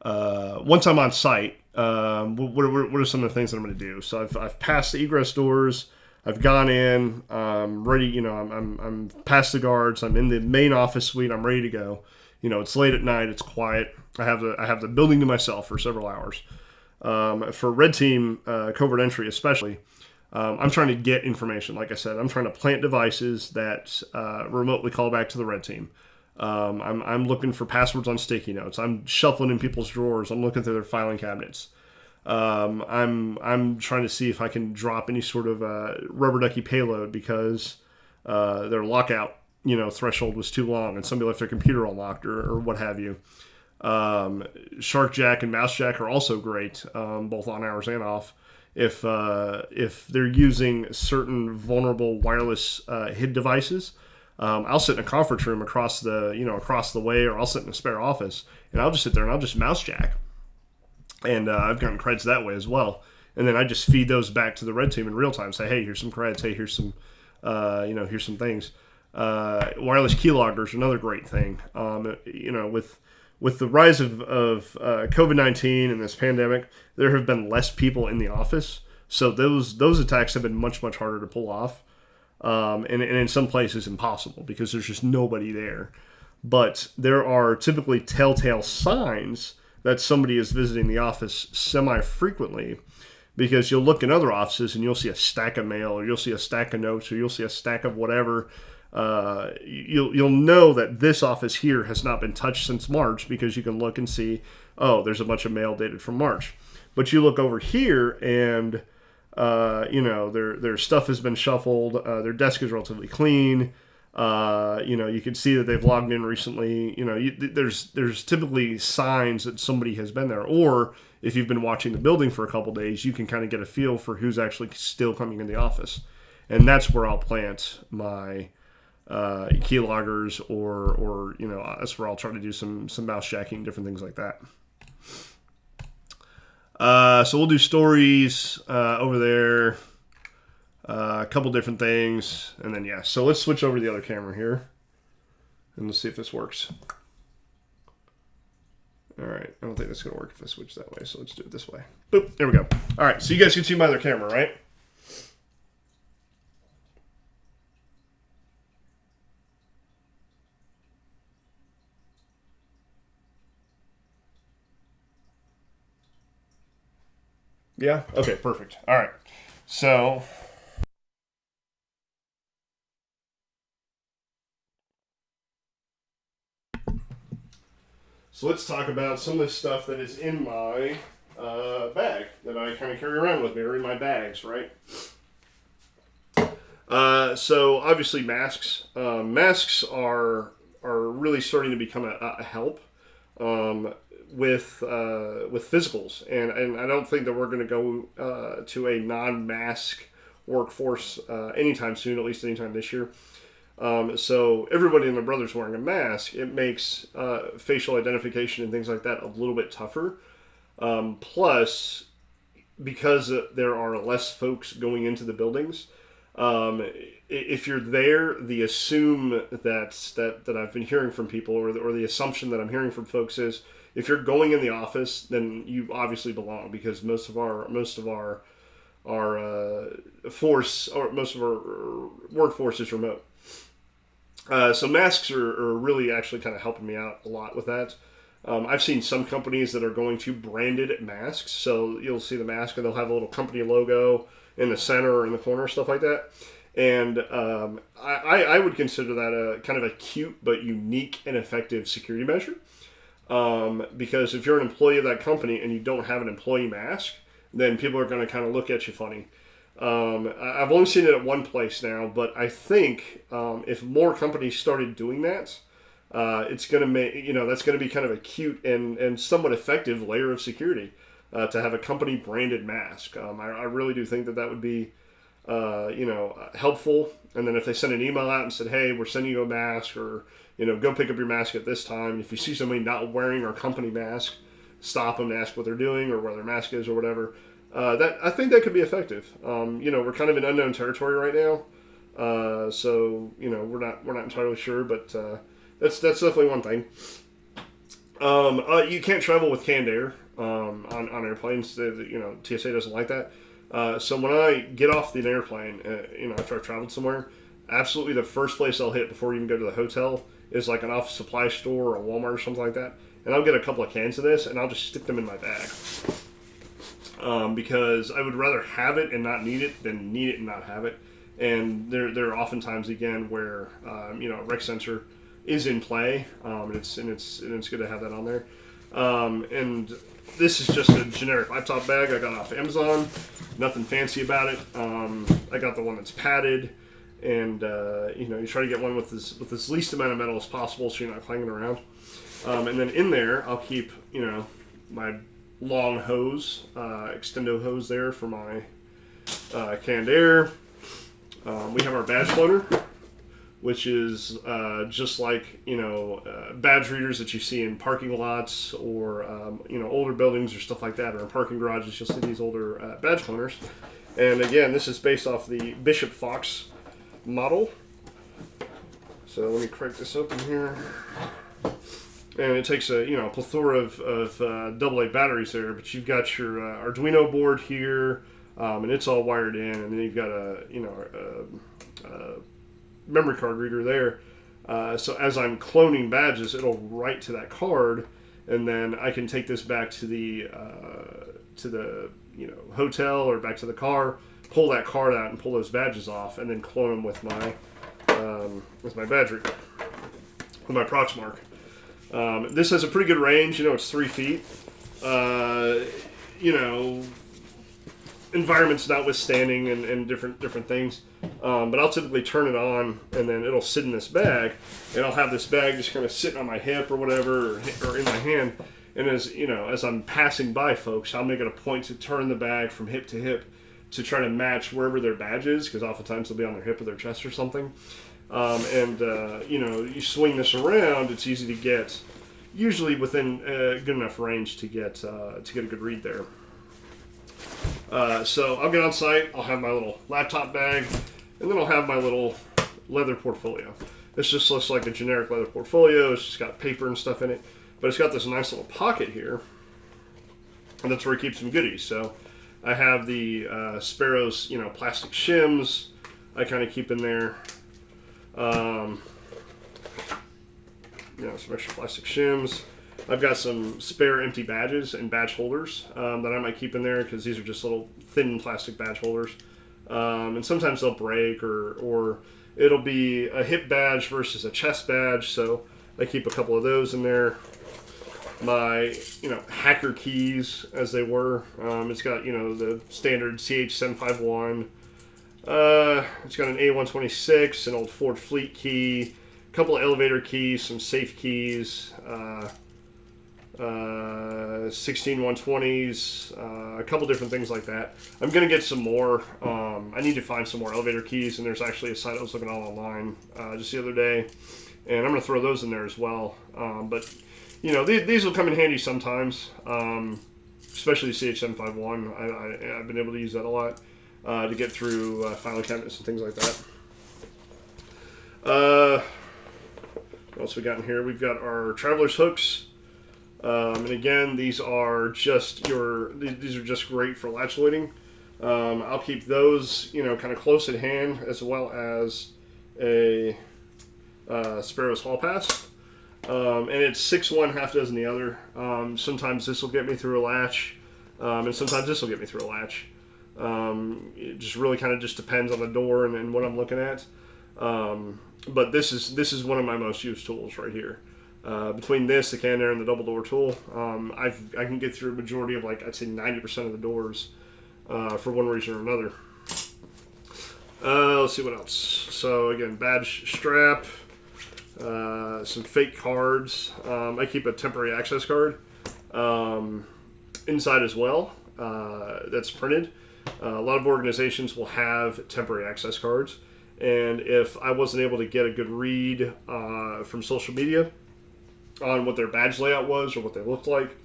Once I'm on site, what are some of the things that I'm going to do? So I've passed the egress doors. I've gone in. Ready. I'm past the guards. I'm in the main office suite. I'm ready to go. It's late at night. It's quiet. I have the building to myself for several hours. For red team covert entry especially, I'm trying to get information. Like I said, I'm trying to plant devices that remotely call back to the red team. I'm looking for passwords on sticky notes. I'm shuffling in people's drawers. I'm looking through their filing cabinets. I'm trying to see if I can drop any sort of rubber ducky payload because their lockout threshold was too long and somebody left their computer unlocked or what have you. Shark Jack and Mouse Jack are also great, both on hours and off. If they're using certain vulnerable wireless HID devices, I'll sit in a conference room across the way, or I'll sit in a spare office, and I'll just sit there and I'll just Mouse Jack, and I've gotten creds that way as well. And then I just feed those back to the red team in real time. Say, hey, here's some creds. Hey, here's some, here's some things. Wireless keyloggers, another great thing. With the rise of COVID-19 and this pandemic, there have been less people in the office, so those attacks have been much, much harder to pull off, and in some places impossible because there's just nobody there. But there are typically telltale signs that somebody is visiting the office semi-frequently, because you'll look in other offices and you'll see a stack of mail, or you'll see a stack of notes, or you'll see a stack of whatever. You'll know that this office here has not been touched since March, because you can look and see, oh, there's a bunch of mail dated from March. But you look over here and their stuff has been shuffled. Their desk is relatively clean. You can see that they've logged in recently. There's typically signs that somebody has been there. Or if you've been watching the building for a couple days, you can kind of get a feel for who's actually still coming in the office. And that's where I'll plant my keyloggers, or that's where I'll try to do some mouse jacking, different things like that. So we'll do stories over there, a couple different things, and then so let's switch over to the other camera here, and let's see if this works. All right, I don't think that's gonna work if I switch that way, so let's do it this way. Boop, there we go. All right, so you guys can see my other camera, right? Yeah? Okay, perfect. All right. So let's talk about some of the stuff that is in my bag that I kind of carry around with me, or in my bags, right? So obviously masks. Masks are really starting to become a help. With physicals, and I don't think that we're going to go to a non-mask workforce anytime soon, at least anytime this year. So everybody and their brother's wearing a mask. It makes facial identification and things like that a little bit tougher. Plus, because there are less folks going into the buildings, if you're there, the assume that I've been hearing from people, or the assumption that I'm hearing from folks is, if you're going in the office, then you obviously belong, because most of our force, or most of our workforce is remote. So masks are really actually kind of helping me out a lot with that. I've seen some companies that are going to branded masks, so you'll see the mask and they'll have a little company logo in the center or in the corner, stuff like that. And I would consider that a kind of a cute but unique and effective security measure. Because if you're an employee of that company and you don't have an employee mask, then people are going to kind of look at you funny. I've only seen it at one place now, but I think if more companies started doing that, it's going to make, that's going to be kind of a cute and somewhat effective layer of security to have a company branded mask. I really do think that would be helpful. And then if they send an email out and said, hey, we're sending you a mask, or go pick up your mask at this time. If you see somebody not wearing our company mask, stop them and ask what they're doing or where their mask is or whatever. I think that could be effective. We're kind of in unknown territory right now, so we're not entirely sure, but that's definitely one thing. You can't travel with canned air on airplanes. TSA doesn't like that. So when I get off the airplane, after I've traveled somewhere, absolutely the first place I'll hit before you even go to the hotel is like an office supply store or a Walmart or something like that. And I'll get a couple of cans of this and I'll just stick them in my bag. Because I would rather have it and not need it than need it and not have it. And there are often times, again, where, a rec sensor is in play. And it's good to have that on there. And this is just a generic laptop bag I got off Amazon. Nothing fancy about it. I got the one that's padded. And, you try to get one with as least amount of metal as possible so you're not clanging around. And then in there, I'll keep, my long hose, extendo hose there for my canned air. We have our badge floater, which is just like, badge readers that you see in parking lots or, older buildings or stuff like that, or in parking garages. You'll see these older badge floaters. And again, this is based off the Bishop Fox model. So let me crank this open here. And it takes a plethora of AA batteries there, but you've got your Arduino board here, and it's all wired in, and then you've got a memory card reader there. So as I'm cloning badges, it'll write to that card, and then I can take this back to the hotel or back to the car, pull that card out and pull those badges off, and then clone them with my badge reader, with my Proxmark. This has a pretty good range. It's 3 feet. Environments notwithstanding and different things. But I'll typically turn it on, and then it'll sit in this bag, and I'll have this bag just kind of sitting on my hip or whatever, or in my hand. And as I'm passing by folks, I'll make it a point to turn the bag from hip to hip to try to match wherever their badge is, because oftentimes they'll be on their hip or their chest or something. You swing this around, it's easy to get, usually within good enough range to get a good read there. So I'll get on site, I'll have my little laptop bag, and then I'll have my little leather portfolio. This just looks like a generic leather portfolio. It's just got paper and stuff in it, but it's got this nice little pocket here, and that's where I keep some goodies. So I have the Sparrow's, plastic shims I kind of keep in there. Some extra plastic shims. I've got some spare empty badges and badge holders that I might keep in there, because these are just little thin plastic badge holders. And sometimes they'll break, or it'll be a hip badge versus a chest badge, so I keep a couple of those in there. My, hacker keys, as they were. It's got, the standard CH751. It's got an A126, an old Ford Fleet key, a couple of elevator keys, some safe keys, 16 120s, a couple different things like that. I'm going to get some more. I need to find some more elevator keys, and there's actually a site I was looking on online just the other day, and I'm going to throw those in there as well. But, these will come in handy sometimes, especially the CH751. I've been able to use that a lot. To get through filing cabinets and things like that. What else we got in here? We've got our traveler's hooks, and again, these are just great for latch loading. I'll keep those, kind of close at hand, as well as a Sparrow's Hall Pass, and it's 6-1, half dozen the other. Sometimes this will get me through a latch, and sometimes this will get me through a latch. It just really kind of just depends on the door and what I'm looking at. But this is one of my most used tools right here. Between this, the can air, and the double door tool, I can get through a majority of, I'd say 90% of the doors for one reason or another. Let's see what else. So again, badge strap, some fake cards. I keep a temporary access card inside as well. That's printed. A lot of organizations will have temporary access cards, and if I wasn't able to get a good read from social media on what their badge layout was or what they looked like,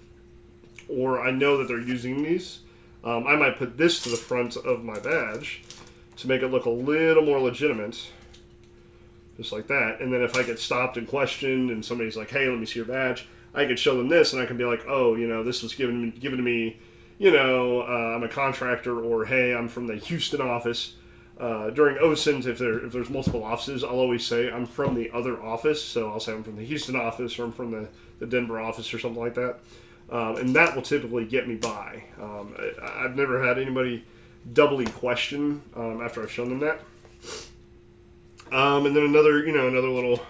or I know that they're using these, I might put this to the front of my badge to make it look a little more legitimate, just like that. And then if I get stopped and questioned and somebody's like, hey, let me see your badge, I could show them this, and I can be like, oh, this was given to me, I'm a contractor, or hey, I'm from the Houston office. During OSINs, if there's multiple offices, I'll always say I'm from the other office. So I'll say I'm from the Houston office, or I'm from the Denver office, or something like that. And that will typically get me by. I've never had anybody doubly question after I've shown them that. And then another little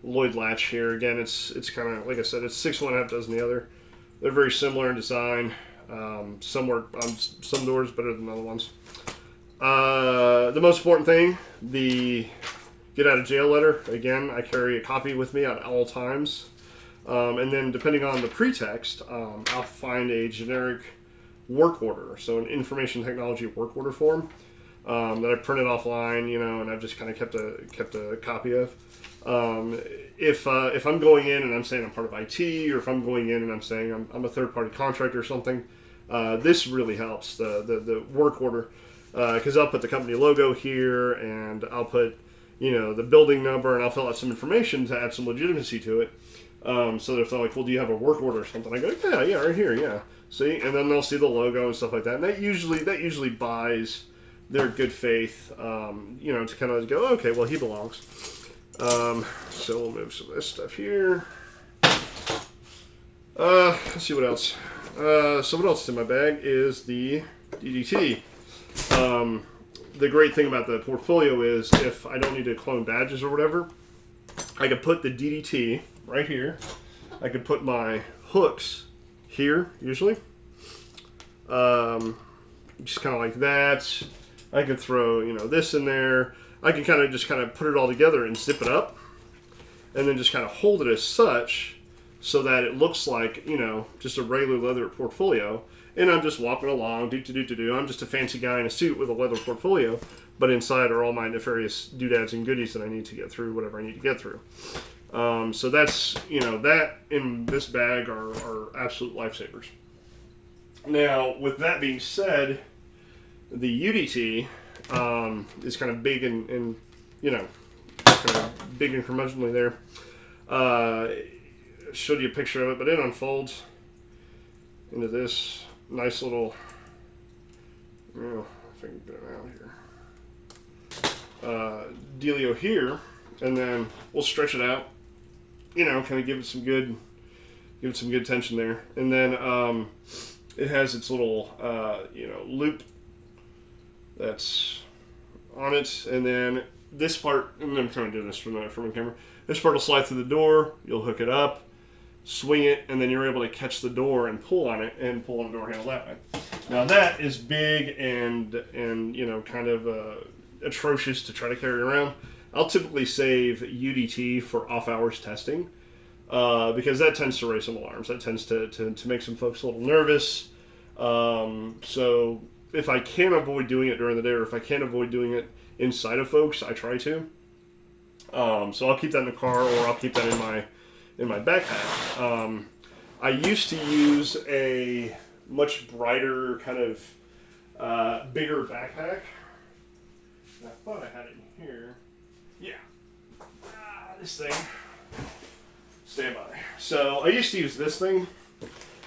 Lloyd latch here. Again, it's kind of, like I said, it's 6-1, half dozen the other. They're very similar in design. Some work on some doors better than other ones. The most important thing, the get out of jail letter. Again, I carry a copy with me at all times. And then depending on the pretext, I'll find a generic work order, so an information technology work order form that I printed offline, and I've just kind of kept a copy of. If I'm going in and I'm saying I'm part of IT, or if I'm going in and I'm saying I'm a third-party contractor or something, this really helps, the work order, because I'll put the company logo here, and I'll put the building number, and I'll fill out some information to add some legitimacy to it. So that if they're like, well, do you have a work order or something? I go, yeah, right here, yeah. See, and then they'll see the logo and stuff like that, and that usually buys their good faith, to kind of go, okay, well, he belongs. So we'll move some of this stuff here. Let's see what else. So what else is in my bag is the DDT. The great thing about the portfolio is if I don't need to clone badges or whatever, I could put the DDT right here. I could put my hooks here, usually. Just kind of like that. I could throw, this in there. I can kind of put it all together and zip it up, and then just kind of hold it as such, so that it looks like, just a regular leather portfolio. And I'm just walking along, I'm just a fancy guy in a suit with a leather portfolio, but inside are all my nefarious doodads and goodies that I need to get through, whatever I need to get through. So that's, that in this bag are absolute lifesavers. Now, with that being said, the UDT is kind of big and kind of big and curmudgeonly there. Showed you a picture of it, but it unfolds into this nice little, if I can get it out here, dealio here, and then we'll stretch it out, kind of give it some good tension there, and then it has its little loop that's on it, and then this part, and I'm trying to do this from the camera, this part will slide through the door, you'll hook it up, swing it, and then you're able to catch the door and pull on it, and pull on the door handle that way. Now that is big and kind of atrocious to try to carry around. I'll typically save UDT for off-hours testing, because that tends to raise some alarms. That tends to make some folks a little nervous. So if I can avoid doing it during the day, or if I can avoid doing it inside of folks, I try to. So I'll keep that in the car, or I'll keep that in my backpack. I used to use a much brighter, kind of bigger backpack. I thought I had it in here. Yeah. This thing. Stand by. So I used to use this thing,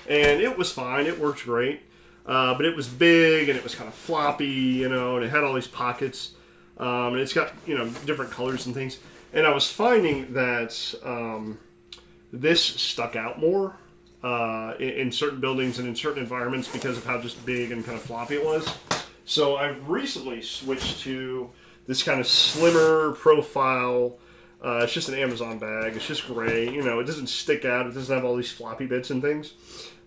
and it was fine. It worked great. But it was big, and it was kind of floppy, and it had all these pockets. And it's got, different colors and things. And I was finding that this stuck out more in certain buildings and in certain environments because of how just big and kind of floppy it was. So I've recently switched to this kind of slimmer profile. It's just an Amazon bag. It's just gray. It doesn't stick out. It doesn't have all these floppy bits and things.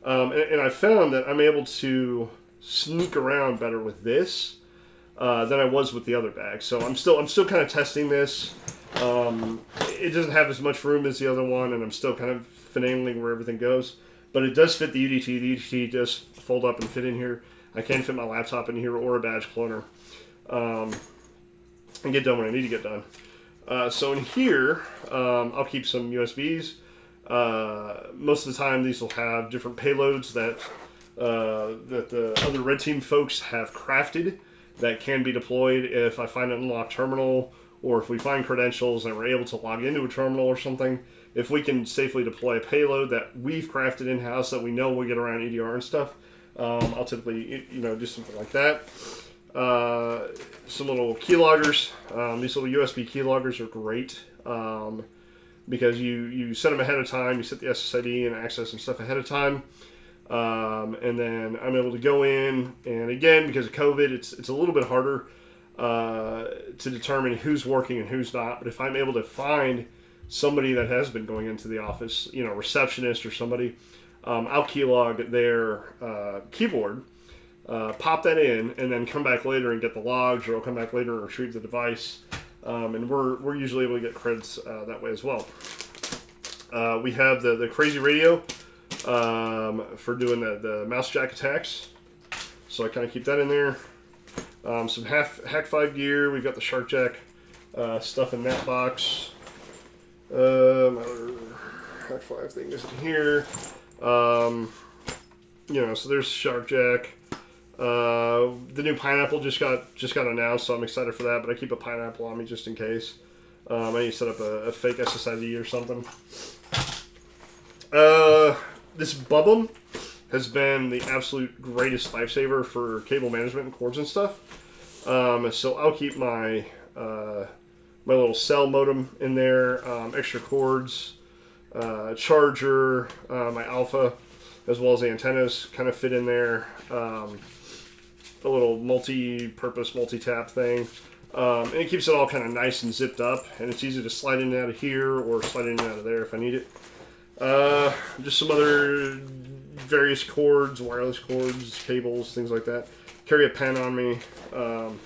And I found that I'm able to sneak around better with this than I was with the other bag. So I'm still kind of testing this. It doesn't have as much room as the other one, and I'm still kind of finagling where everything goes. But it does fit the UDT. The UDT does fold up and fit in here. I can fit my laptop in here or a badge cloner, and get done when I need to get done. So in here, I'll keep some USBs. Most of the time, these will have different payloads that the other Red Team folks have crafted that can be deployed if I find an unlocked terminal, or if we find credentials and we're able to log into a terminal or something. If we can safely deploy a payload that we've crafted in-house that we know will get around EDR and stuff, I'll typically do something like that. Some little keyloggers. These little USB keyloggers are great. Because you set them ahead of time, you set the SSID and access and stuff ahead of time, and then I'm able to go in, and again, because of COVID, it's a little bit harder to determine who's working and who's not, but if I'm able to find somebody that has been going into the office, a receptionist or somebody, I'll keylog their keyboard, pop that in, and then come back later and get the logs, or I'll come back later and retrieve the device. And we're usually able to get credits that way as well. We have the crazy radio for doing the mouse jack attacks. So I kind of keep that in there. Some Hack 5 gear. We've got the Shark Jack stuff in that box. My other Hack 5 thing is in here. So there's Shark Jack. The new pineapple just got announced, so I'm excited for that. But I keep a pineapple on me just in case. I need to set up a fake SSID or something. This Bubble has been the absolute greatest lifesaver for cable management and cords and stuff. So I'll keep my my little cell modem in there, extra cords, charger, my alpha, as well as the antennas kind of fit in there. A little multi-purpose, multi-tap thing. And it keeps it all kind of nice and zipped up, and it's easy to slide in and out of here or slide in and out of there if I need it. Just some other various cords, wireless cords, cables, things like that. Carry a pen on me. And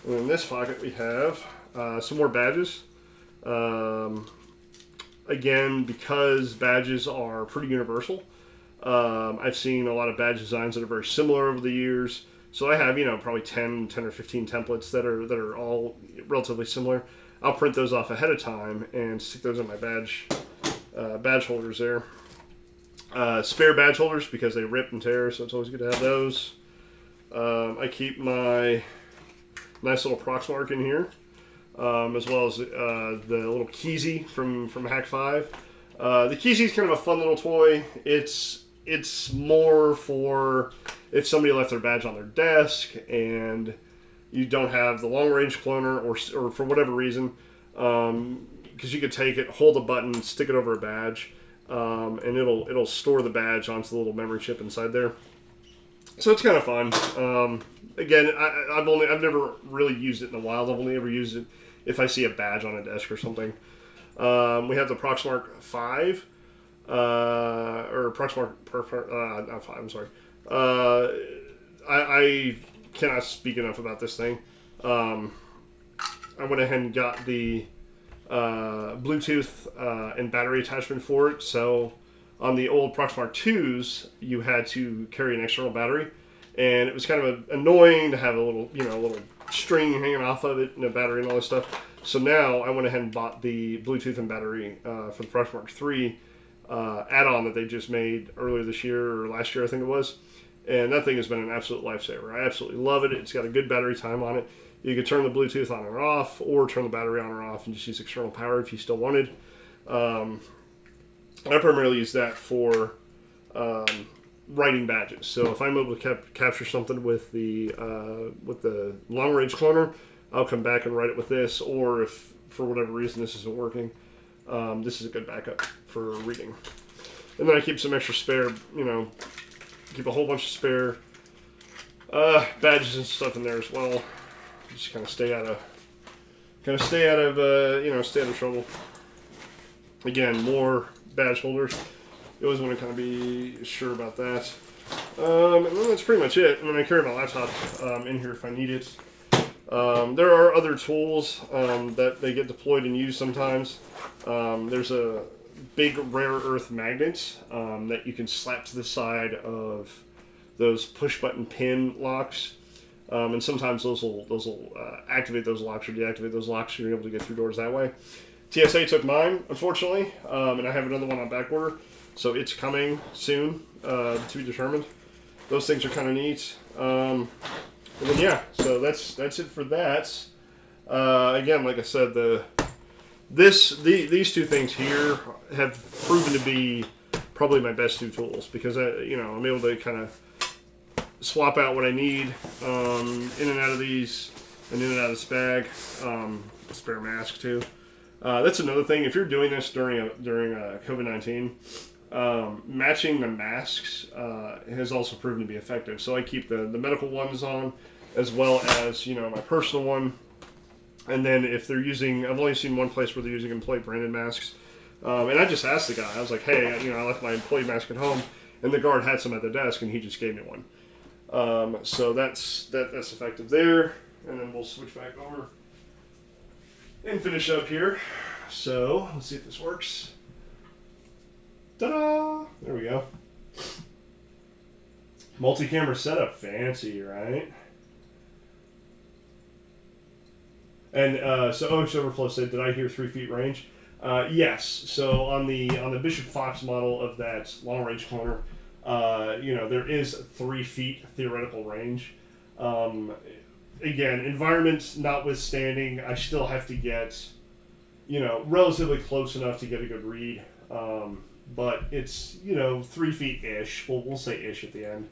in this pocket we have some more badges. Again, because badges are pretty universal, I've seen a lot of badge designs that are very similar over the years. So I have, probably 10 or 15 templates that are all relatively similar. I'll print those off ahead of time and stick those in my badge holders there. Spare badge holders because they rip and tear, so it's always good to have those. I keep my nice little Proxmark in here, as well as the little Keezy from Hack 5. The Keezy is kind of a fun little toy. It's more for if somebody left their badge on their desk and you don't have the long range cloner or for whatever reason, because you could take it, hold a button, stick it over a badge, and it'll store the badge onto the little memory chip inside there. So it's kind of fun. Again, I've never really used it in the wild. I've only ever used it if I see a badge on a desk or something. We have the Proxmark 5. Or Proxmark, not 5, I'm sorry. I cannot speak enough about this thing. I went ahead and got the Bluetooth and battery attachment for it. So on the old Proxmark 2s, you had to carry an external battery, and it was kind of annoying to have a little string hanging off of it and a battery and all this stuff. So now I went ahead and bought the Bluetooth and battery for the Proxmark 3 add-on that they just made earlier this year or last year, I think it was. And that thing has been an absolute lifesaver. I absolutely love it. It's got a good battery time on it. You could turn the Bluetooth on or off, or turn the battery on or off and just use external power if you still wanted. I primarily use that for writing badges. So if I'm able to capture something with the long-range cloner, I'll come back and write it with this. Or if for whatever reason this isn't working, this is a good backup for reading. And then I keep some extra spare, keep a whole bunch of spare badges and stuff in there as well. Just kind of stay out of trouble. Again, more badge holders. You always want to kind of be sure about that. And then that's pretty much it. And then I carry my laptop in here if I need it. There are other tools that they get deployed and used sometimes. There's a big rare earth magnet that you can slap to the side of those push button pin locks. And sometimes those will activate those locks or deactivate those locks, so you're able to get through doors that way. TSA took mine, unfortunately, and I have another one on back order, so it's coming soon to be determined. Those things are kind of neat. And then yeah, so that's it for that. Again, like I said, these two things here have proven to be probably my best two tools because I'm able to kind of swap out what I need in and out of these and in and out of this bag. A spare mask too. That's another thing. If you're doing this during COVID-19, matching the masks has also proven to be effective. So I keep the medical ones on as well as my personal one. And then if they're using, I've only seen one place where they're using employee branded masks. And I just asked the guy, I was like, hey, I left my employee mask at home, and the guard had some at the desk, and he just gave me one. So that's effective there. And then we'll switch back over and finish up here. So let's see if this works. Ta-da! There we go. Multi-camera setup. Fancy, right? And so OX Overflow said, did I hear 3 feet range? Yes. So on the Bishop Fox model of that long range cloner, there is 3 feet theoretical range. Again, environment notwithstanding, I still have to get, relatively close enough to get a good read. But it's 3 feet ish. We'll say ish at the end.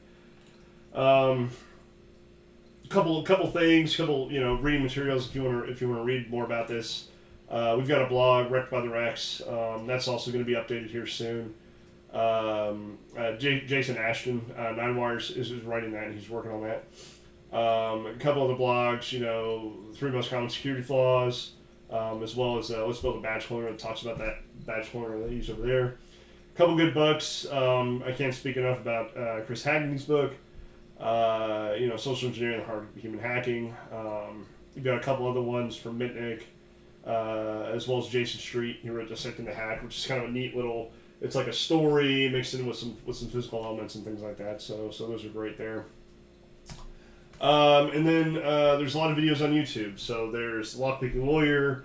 Couple things, reading materials if you want to read more about this. We've got a blog, Wrecked by the Rex. That's also going to be updated here soon. Jason Ashton, Nine Wires, is writing that, and he's working on that. A couple other blogs, 3 most common security flaws, as well as Let's Build a Badge Cloner that talks about that badge cloner they use over there. A couple good books. I can't speak enough about Chris Hagney's book. Social Engineering, the Heart of Human Hacking. You've got a couple other ones from Mitnick, as well as Jason Street. He wrote Dissecting the Hack, which is kind of a neat little. It's like a story mixed in with some physical elements and things like that. So those are great there. And then there's a lot of videos on YouTube. So there's Lockpicking Lawyer.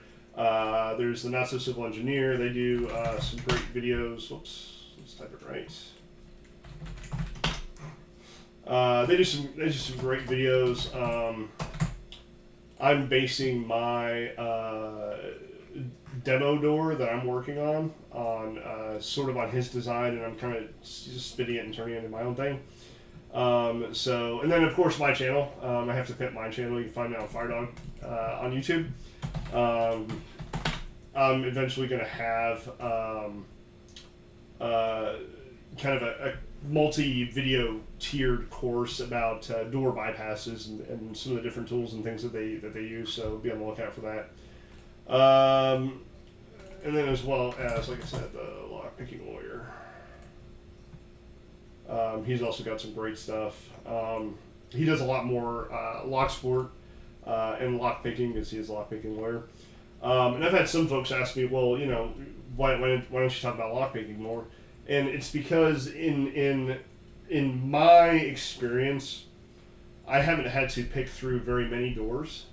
There's the Not So Civil Engineer. They do some great videos. Whoops, let's type it right. They do some great videos. I'm basing my demo door that I'm working on sort of on his design, and I'm kind of just spinning it and turning it into my own thing. And then of course my channel. I have to pimp my channel. You can find me on FireDog on YouTube. I'm eventually going to have kind of a multi-video tiered course about door bypasses and some of the different tools and things that they use, so be on the lookout for that. And then as well as, like I said, the Lockpicking Lawyer. He's also got some great stuff. He does a lot more lock sport and lockpicking because he is a lockpicking lawyer. And I've had some folks ask me, well, why don't you talk about lockpicking more? And it's because in my experience, I haven't had to pick through very many doors.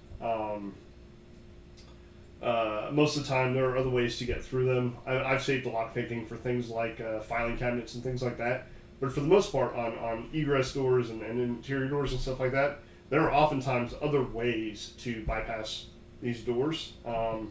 Most of the time, there are other ways to get through them. I've saved the lockpicking for things like filing cabinets and things like that. But for the most part, on egress doors and interior doors and stuff like that, there are oftentimes other ways to bypass these doors. I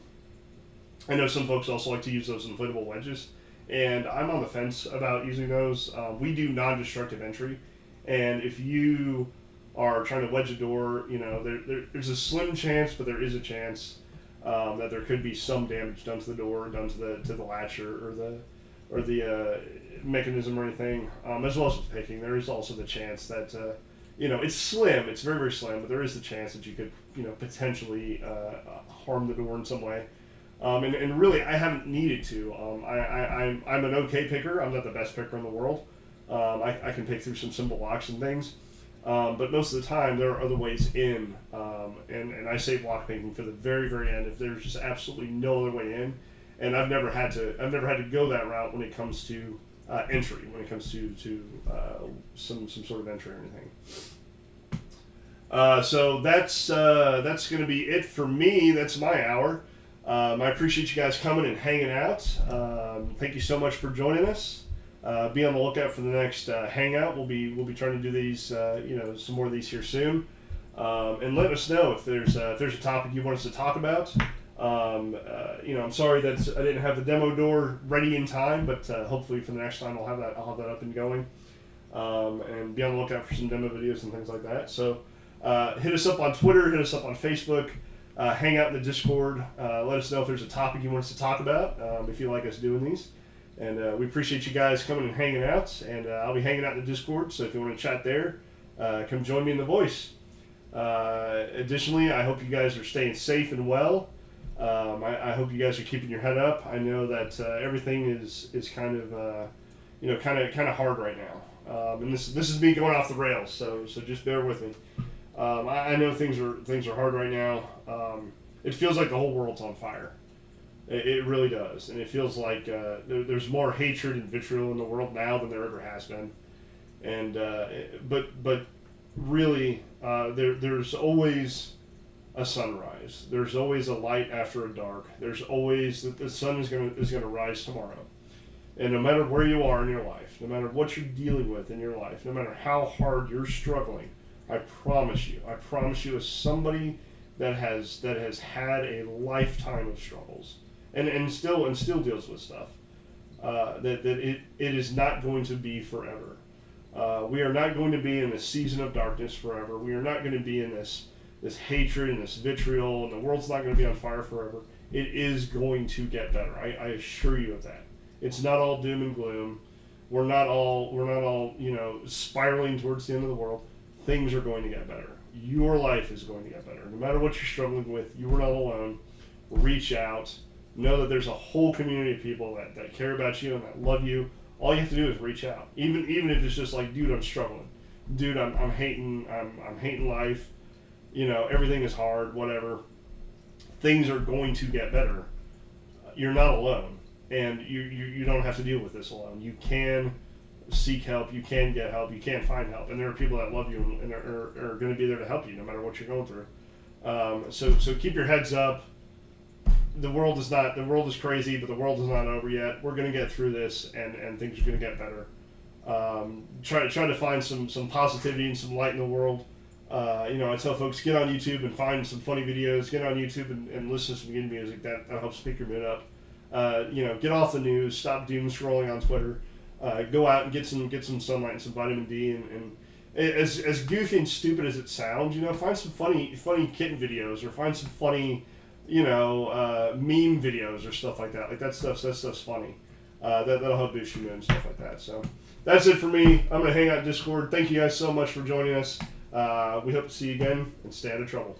know some folks also like to use those inflatable wedges. And I'm on the fence about using those. We do non-destructive entry, and if you are trying to wedge a door, there's a slim chance, but there is a chance that there could be some damage done to the door, done to the latch or the mechanism or anything. As well as with picking, there is also the chance that it's slim. It's very, very slim, but there is the chance that you could potentially harm the door in some way. And really, I haven't needed to. I'm an okay picker. I'm not the best picker in the world. I can pick through some simple locks and things. But most of the time, there are other ways in. And I save lock picking for the very, very end if there's just absolutely no other way in. And I've never had to go that route when it comes to entry, when it comes to some sort of entry or anything. So that's going to be it for me. That's my hour. I appreciate you guys coming and hanging out. Thank you so much for joining us. Be on the lookout for the next Hangout. We'll be trying to do these, some more of these here soon. And let us know if there's a topic you want us to talk about. I'm sorry that I didn't have the demo door ready in time, but hopefully for the next time I'll have that up and going. And be on the lookout for some demo videos and things like that. So hit us up on Twitter. Hit us up on Facebook. Hang out in the Discord. Let us know if there's a topic you want us to talk about, if you like us doing these. And we appreciate you guys coming and hanging out. And I'll be hanging out in the Discord, so if you want to chat there, come join me in the voice. Additionally, I hope you guys are staying safe and well. I hope you guys are keeping your head up. I know that everything is kind of hard right now. And this is me going off the rails, so just bear with me. I know things are hard right now. It feels like the whole world's on fire. It really does, and it feels like there's more hatred and vitriol in the world now than there ever has been. And but really, there's always a sunrise. There's always a light after a dark. There's always the sun is gonna rise tomorrow. And no matter where you are in your life, no matter what you're dealing with in your life, no matter how hard you're struggling, I promise you, as somebody that has had a lifetime of struggles and still deals with stuff, that it is not going to be forever. We are not going to be in this season of darkness forever. We are not going to be in this hatred and this vitriol, and the world's not going to be on fire forever. It is going to get better. I assure you of that. It's not all doom and gloom. We're not all spiraling towards the end of the world. Things are going to get better. Your life is going to get better. No matter what you're struggling with, you are not alone. Reach out. Know that there's a whole community of people that care about you and that love you. All you have to do is reach out. Even if it's just like, dude, I'm struggling. Dude, I'm hating life. Everything is hard, whatever. Things are going to get better. You're not alone. And you don't have to deal with this alone. You can seek help. You can get help. You can find help. And there are people that love you and are going to be there to help you no matter what you're going through. So keep your heads up. The world is crazy, but the world is not over yet. We're going to get through this, and things are going to get better. Try to find some positivity and some light in the world. I tell folks, get on YouTube and find some funny videos. Get on YouTube and listen to some good music. That helps pick your mood up. Get off the news. Stop doom scrolling on Twitter. Go out and get some sunlight and some vitamin D. And as goofy and stupid as it sounds, find some funny kitten videos, or find some funny, meme videos or stuff like that. Like that stuff's funny. That'll help boost your mood and stuff like that. So that's it for me. I'm gonna hang out in Discord. Thank you guys so much for joining us. We hope to see you again, and stay out of trouble.